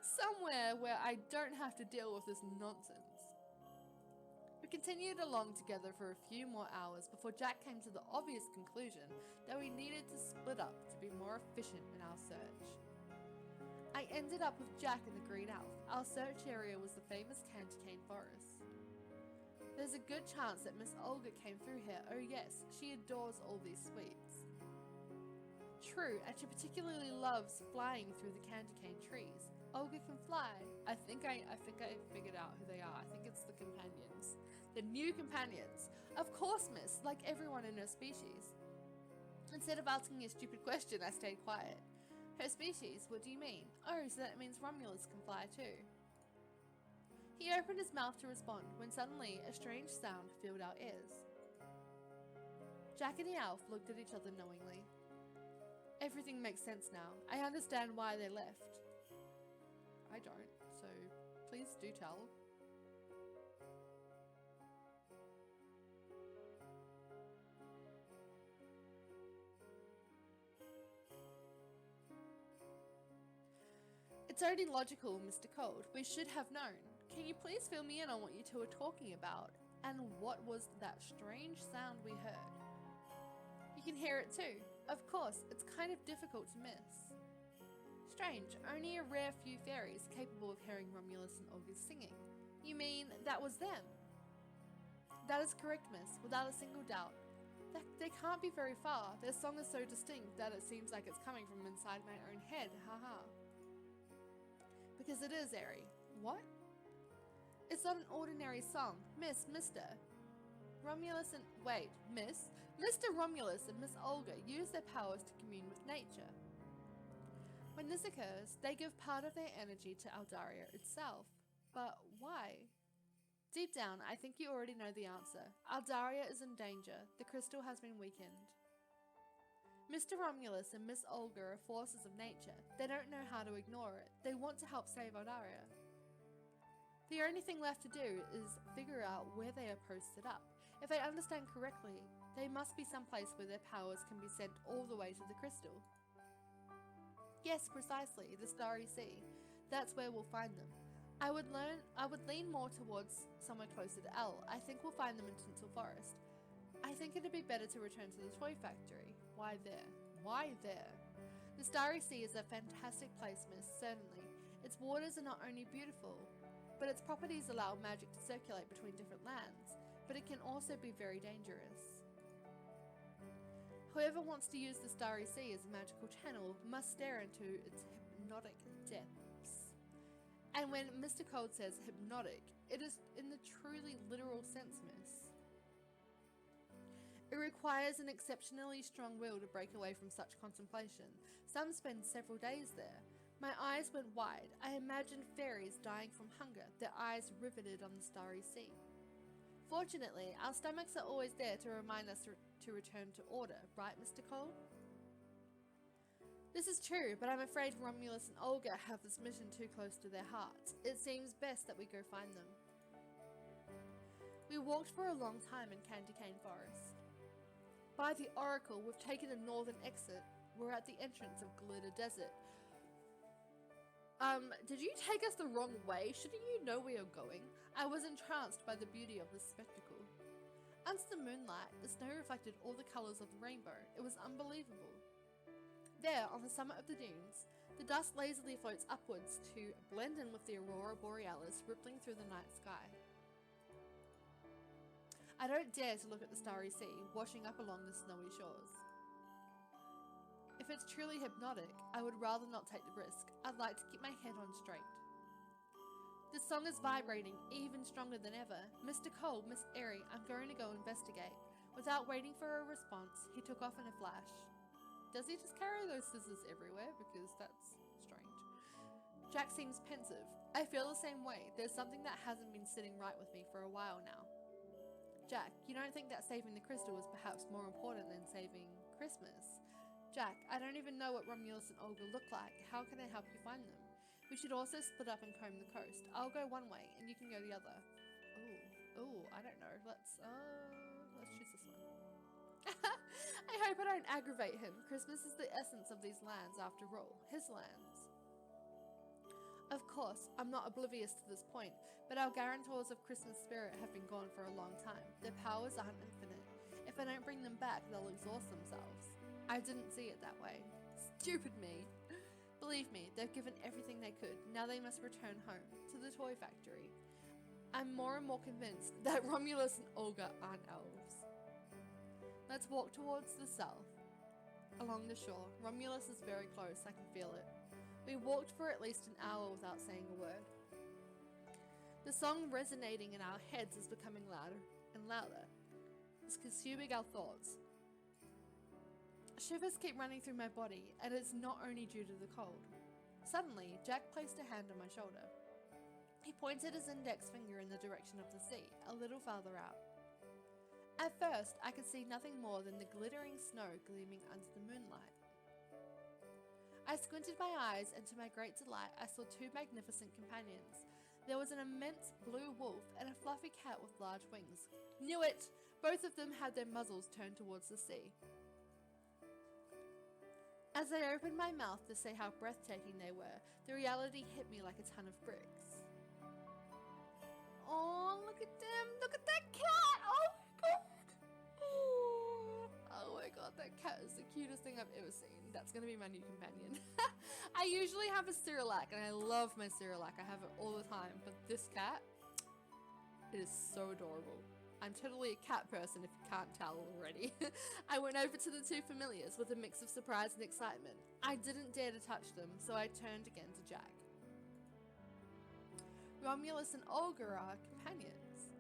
Somewhere where I don't have to deal with this nonsense. We continued along together for a few more hours before Jack came to the obvious conclusion that we needed to split up to be more efficient in our search. I ended up with Jack and the Green Elf. Our search area was the famous Candy Cane Forest. There's a good chance that Miss Olga came through here. Oh yes, she adores all these sweets. True, and she particularly loves flying through the candy cane trees. Olga can fly. I think I figured out who they are. I think it's the companions. The new companions. Of course, miss, like everyone in her species. Instead of asking a stupid question, I stayed quiet. Her species? What do you mean? Oh, so that means Romulus can fly too. He opened his mouth to respond when suddenly a strange sound filled our ears. Jack and the elf looked at each other knowingly. Everything makes sense now. I understand why they left. I don't, so please do tell. It's only logical, Mr. Cold. We should have known. Can you please fill me in on what you two are talking about? And what was that strange sound we heard? You can hear it too. Of course, it's kind of difficult to miss. Strange, only a rare few fairies capable of hearing Romulus and Olga's singing. You mean that was them? That is correct, miss, without a single doubt. They can't be very far. Their song is so distinct that it seems like it's coming from inside my own head, haha. Because it is, Airy. What? It's not an ordinary song. Mister. Romulus and... Wait, Miss? Mr. Romulus and Miss Olga use their powers to commune with nature. When this occurs, they give part of their energy to Eldaria itself. But why? Deep down, I think you already know the answer. Eldaria is in danger. The crystal has been weakened. Mr. Romulus and Miss Olga are forces of nature. They don't know how to ignore it. They want to help save Eldaria. The only thing left to do is figure out where they are posted up. If I understand correctly, they must be someplace where their powers can be sent all the way to the crystal. Yes, precisely, the Starry Sea. That's where we'll find them. I would lean more towards somewhere closer to El. I think we'll find them in Tinsel Forest. I think it'd be better to return to the toy factory. Why there? Why there? The Starry Sea is a fantastic place, miss, certainly. Its waters are not only beautiful, but its properties allow magic to circulate between different lands, but it can also be very dangerous. Whoever wants to use the Starry Sea as a magical channel must stare into its hypnotic depths. And when Mr. Cold says hypnotic, it is in the truly literal sense, miss. It requires an exceptionally strong will to break away from such contemplation. Some spend several days there. My eyes went wide. I imagined fairies dying from hunger, their eyes riveted on the Starry Sea. Fortunately, our stomachs are always there to remind us to return to order, right, Mr. Cole? This is true, but I'm afraid Romulus and Olga have this mission too close to their hearts. It seems best that we go find them. We walked for a long time in Candy Cane Forest. By the Oracle, we've taken a northern exit. We're at the entrance of Glitter Desert. Did you take us the wrong way? Shouldn't you know where you're going? I was entranced by the beauty of this spectacle. Under the moonlight, the snow reflected all the colours of the rainbow. It was unbelievable. There, on the summit of the dunes, the dust lazily floats upwards to blend in with the aurora borealis rippling through the night sky. I don't dare to look at the Starry Sea, washing up along the snowy shores. If it's truly hypnotic, I would rather not take the risk. I'd like to keep my head on straight. The song is vibrating even stronger than ever. Mr. Cole, Miss Airy, I'm going to go investigate. Without waiting for a response, he took off in a flash. Does he just carry those scissors everywhere? Because that's strange. Jack seems pensive. I feel the same way. There's something that hasn't been sitting right with me for a while now. Jack, you don't think that saving the crystal is perhaps more important than saving Christmas? Jack, I don't even know what Romulus and Olga look like. How can I help you find them? We should also split up and comb the coast. I'll go one way and you can go the other. Ooh, I don't know. Let's choose this one. I hope I don't aggravate him. Christmas is the essence of these lands after all. His lands. Of course, I'm not oblivious to this point, but our guarantors of Christmas spirit have been gone for a long time. Their powers aren't infinite. If I don't bring them back, they'll exhaust themselves. I didn't see it that way. Stupid me. Believe me, they've given everything they could. Now they must return home, to the toy factory. I'm more and more convinced that Romulus and Olga aren't elves. Let's walk towards the south, along the shore. Romulus is very close, I can feel it. We walked for at least an hour without saying a word. The song resonating in our heads is becoming louder and louder. It's consuming our thoughts. Shivers keep running through my body, and it's not only due to the cold. Suddenly, Jack placed a hand on my shoulder. He pointed his index finger in the direction of the sea, a little farther out. At first, I could see nothing more than the glittering snow gleaming under the moonlight. I squinted my eyes, and to my great delight, I saw two magnificent companions. There was an immense blue wolf and a fluffy cat with large wings. Knew it! Both of them had their muzzles turned towards the sea. As I opened my mouth to say how breathtaking they were, the reality hit me like a ton of bricks. Oh, look at them! Look at that cat! Oh my god! Oh my god, that cat is the cutest thing I've ever seen. That's gonna be my new companion. I usually have a Cyrillac, and I love my Cyrillac. I have it all the time, but this cat, it is so adorable. I'm totally a cat person if you can't tell already. I went over to the two familiars with a mix of surprise and excitement. I didn't dare to touch them, so I turned again to Jack. Romulus and Olga are companions.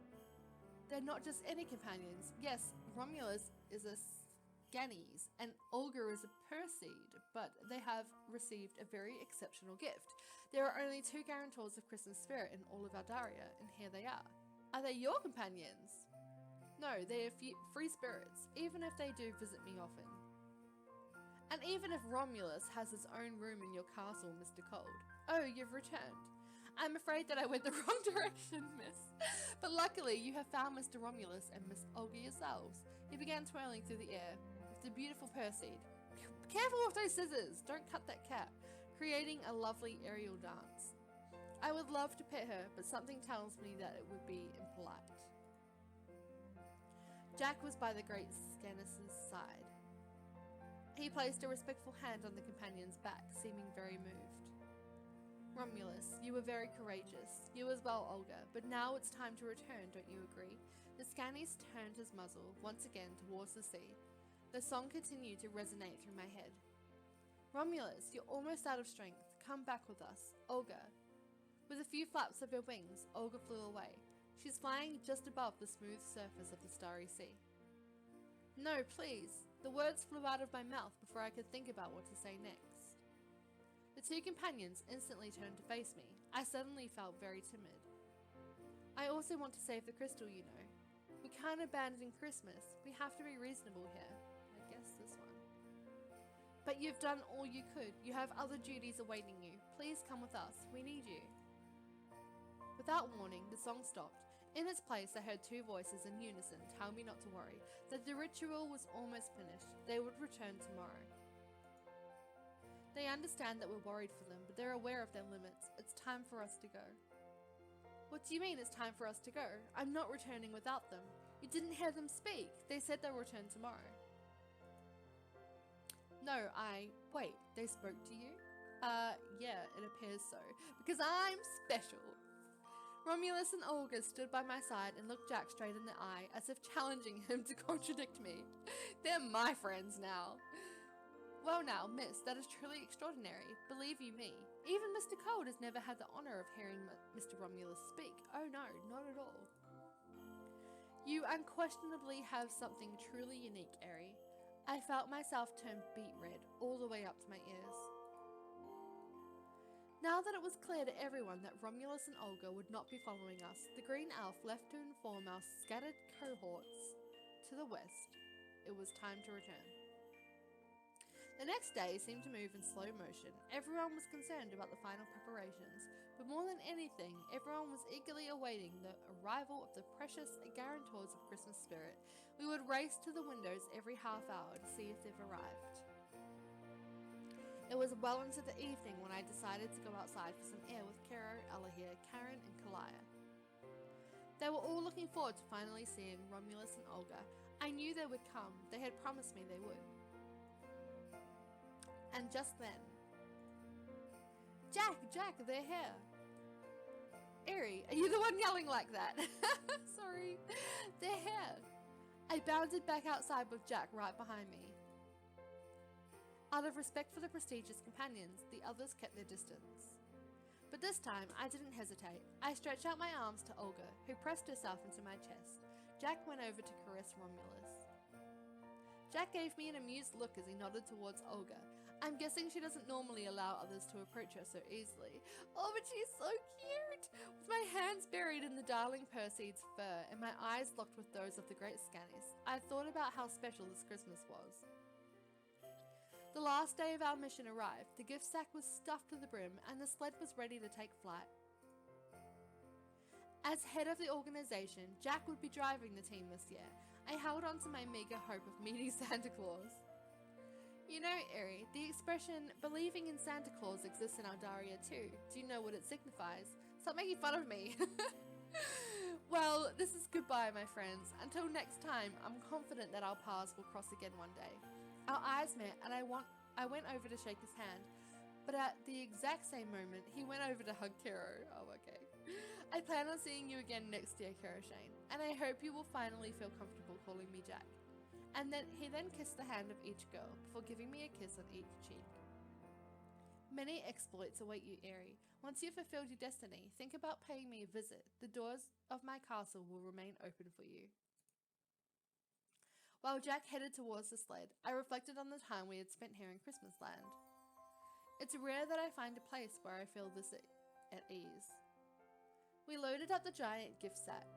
They're not just any companions. Yes, Romulus is a Scanes and Olga is a Perseid, but they have received a very exceptional gift. There are only two guarantors of Christmas spirit in all of Aldaria, and here they are. Are they your companions? No, they are free spirits, even if they do visit me often. And even if Romulus has his own room in your castle, Mr. Cold. Oh, you've returned. I'm afraid that I went the wrong direction, miss. But luckily, you have found Mr. Romulus and Miss Olga yourselves. He began twirling through the air with the beautiful Perseid. Careful with those scissors! Don't cut that cat. Creating a lovely aerial dance. I would love to pet her, but something tells me that it would be impolite. Jack was by the great Scanis' side. He placed a respectful hand on the companion's back, seeming very moved. Romulus, you were very courageous. You as well, Olga, but now it's time to return, don't you agree? The Scannies turned his muzzle once again towards the sea. The song continued to resonate through my head. Romulus, you're almost out of strength. Come back with us. Olga. With a few flaps of her wings, Olga flew away. She's flying just above the smooth surface of the starry sea. No, please. The words flew out of my mouth before I could think about what to say next. The two companions instantly turned to face me. I suddenly felt very timid. I also want to save the crystal, you know. We can't abandon Christmas. We have to be reasonable here. I guess this one. But you've done all you could. You have other duties awaiting you. Please come with us. We need you. Without warning, the song stopped. In its place, I heard two voices in unison tell me not to worry, that the ritual was almost finished. They would return tomorrow. They understand that we're worried for them, but they're aware of their limits. It's time for us to go. What do you mean it's time for us to go? I'm not returning without them. You didn't hear them speak. They said they'll return tomorrow. No, wait, they spoke to you? Yeah, it appears so. Because I'm special. Romulus and Olga stood by my side and looked Jack straight in the eye, as if challenging him to contradict me. They're my friends now. Well now, miss, that is truly extraordinary. Believe you me. Even Mr. Cold has never had the honour of hearing Mr. Romulus speak. Oh no, not at all. You unquestionably have something truly unique, Aerie. I felt myself turn beet red, all the way up to my ears. Now that it was clear to everyone that Romulus and Olga would not be following us, the green elf left to inform our scattered cohorts to the west. It was time to return. The next day seemed to move in slow motion. Everyone was concerned about the final preparations, but more than anything, everyone was eagerly awaiting the arrival of the precious guarantors of Christmas spirit. We would race to the windows every half hour to see if they've arrived. It was well into the evening when I decided to go outside for some air with Kero, Alahir, Karen, and Kalaya. They were all looking forward to finally seeing Romulus and Olga. I knew they would come. They had promised me they would. And just then, Jack, they're here. Aerie, are you the one yelling like that? Sorry, they're here. I bounded back outside with Jack right behind me. Out of respect for the prestigious companions, the others kept their distance. But this time, I didn't hesitate. I stretched out my arms to Olga, who pressed herself into my chest. Jack went over to caress Romulus. Jack gave me an amused look as he nodded towards Olga. I'm guessing she doesn't normally allow others to approach her so easily. Oh, but she's so cute! With my hands buried in the darling Perseid's fur and my eyes locked with those of the great Scannies, I thought about how special this Christmas was. The last day of our mission arrived. The gift sack was stuffed to the brim and the sled was ready to take flight. As head of the organization, Jack would be driving the team this year. I held on to my meager hope of meeting Santa Claus. You know, Aerie, the expression believing in Santa Claus exists in Eldaria too. Do you know what it signifies? Stop making fun of me. Well, this is goodbye, my friends. Until next time, I'm confident that our paths will cross again one day. Our eyes met and I went over to shake his hand, but at the exact same moment, he went over to hug Kero. Oh, okay. I plan on seeing you again next year, Kero-Shane, and I hope you will finally feel comfortable calling me Jack. And then he kissed the hand of each girl before giving me a kiss on each cheek. Many exploits await you, Aerie. Once you've fulfilled your destiny, think about paying me a visit. The doors of my castle will remain open for you. While Jack headed towards the sled, I reflected on the time we had spent here in Christmas Land. It's rare that I find a place where I feel this at ease. We loaded up the giant gift sack.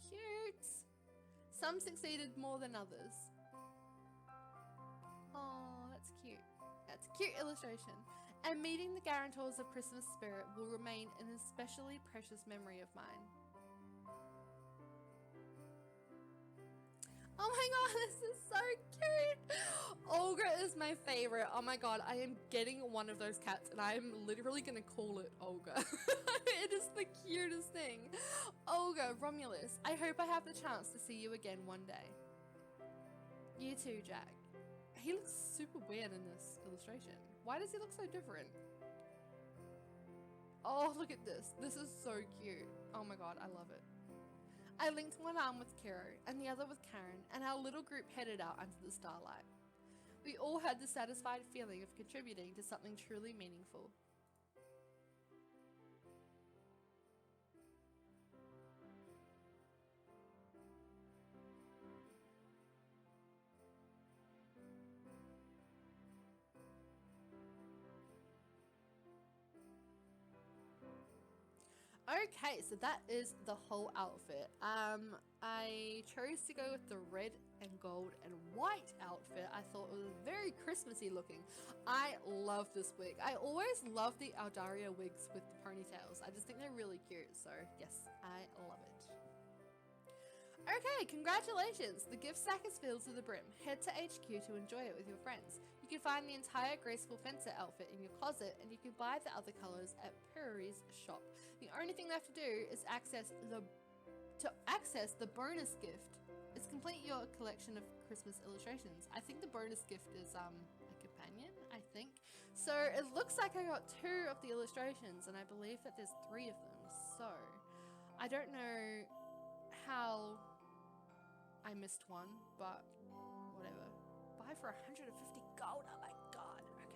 Cute! Some succeeded more than others. Oh, that's cute. That's a cute illustration. And meeting the guarantors of Christmas spirit will remain an especially precious memory of mine. Oh my god, this is so cute! Olga is my favorite. Oh my god, I am getting one of those cats and I am literally gonna call it Olga. It is the cutest thing. Olga, Romulus, I hope I have the chance to see you again one day. You too, Jack. He looks super weird in this illustration. Why does he look so different? Oh, look at this. This is so cute. Oh my god, I love it. I linked one arm with Kiro and the other with Karen, and our little group headed out under the starlight. We all had the satisfied feeling of contributing to something truly meaningful. Okay, so that is the whole outfit. I chose to go with the red and gold and white outfit. I thought it was very Christmassy looking. I love this wig. I always love the Aldaria wigs with the ponytails. I just think they're really cute. So yes, I love it. Okay, congratulations! The gift sack is filled to the brim. Head to HQ to enjoy it with your friends. You can find the entire Graceful Fencer outfit in your closet, and you can buy the other colors at Perry's shop. The only thing left to do is access the bonus gift. Is complete your collection of Christmas illustrations. I think the bonus gift is a companion, I think. So it looks like I got 2 of the illustrations, and I believe that there's 3 of them. So I don't know how I missed one, but whatever. Buy for 150 gold. Oh my god. Okay.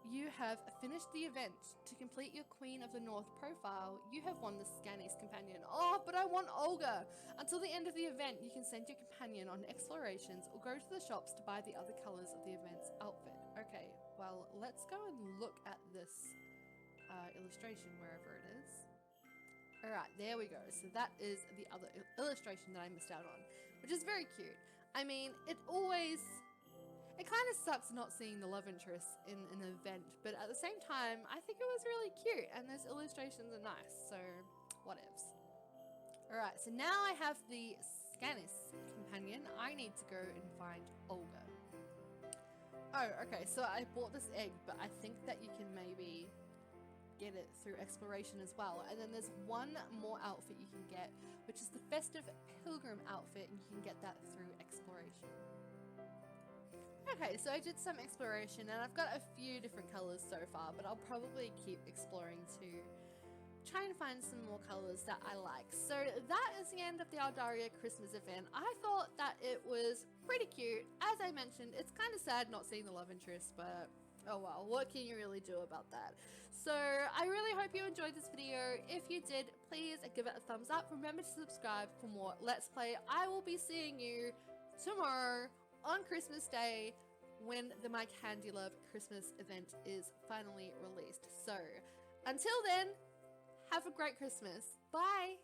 You have finished the event. To complete your Queen of the North profile, you have won the Scannies companion. Oh, but I want Olga. Until the end of the event, you can send your companion on explorations or go to the shops to buy the other colors of the event's outfit. Okay, well, let's go and look at this illustration wherever it is. Alright, there we go. So that is the other illustration that I missed out on, which is very cute. I mean, it kind of sucks not seeing the love interest in an event, but at the same time, I think it was really cute, and those illustrations are nice, so whatevs. Alright, so now I have the Scannis companion. I need to go and find Olga. Oh, okay, so I bought this egg, but I think that you can maybe get it through exploration as well. And then there's one more outfit you can get, which is the Festive Pilgrim outfit, and you can get that through exploration. Okay, so I did some exploration, and I've got a few different colors so far, but I'll probably keep exploring to try and find some more colors that I like. So that is the end of the Aldaria Christmas event. I thought that it was pretty cute. As I mentioned, it's kind of sad not seeing the love interest, but oh well, what can you really do about that? So I really hope you enjoyed this video. If you did, please give it a thumbs up. Remember to subscribe for more Let's Play. I will be seeing you tomorrow on Christmas Day when the My Candy Love Christmas event is finally released. So until then, have a great Christmas. Bye!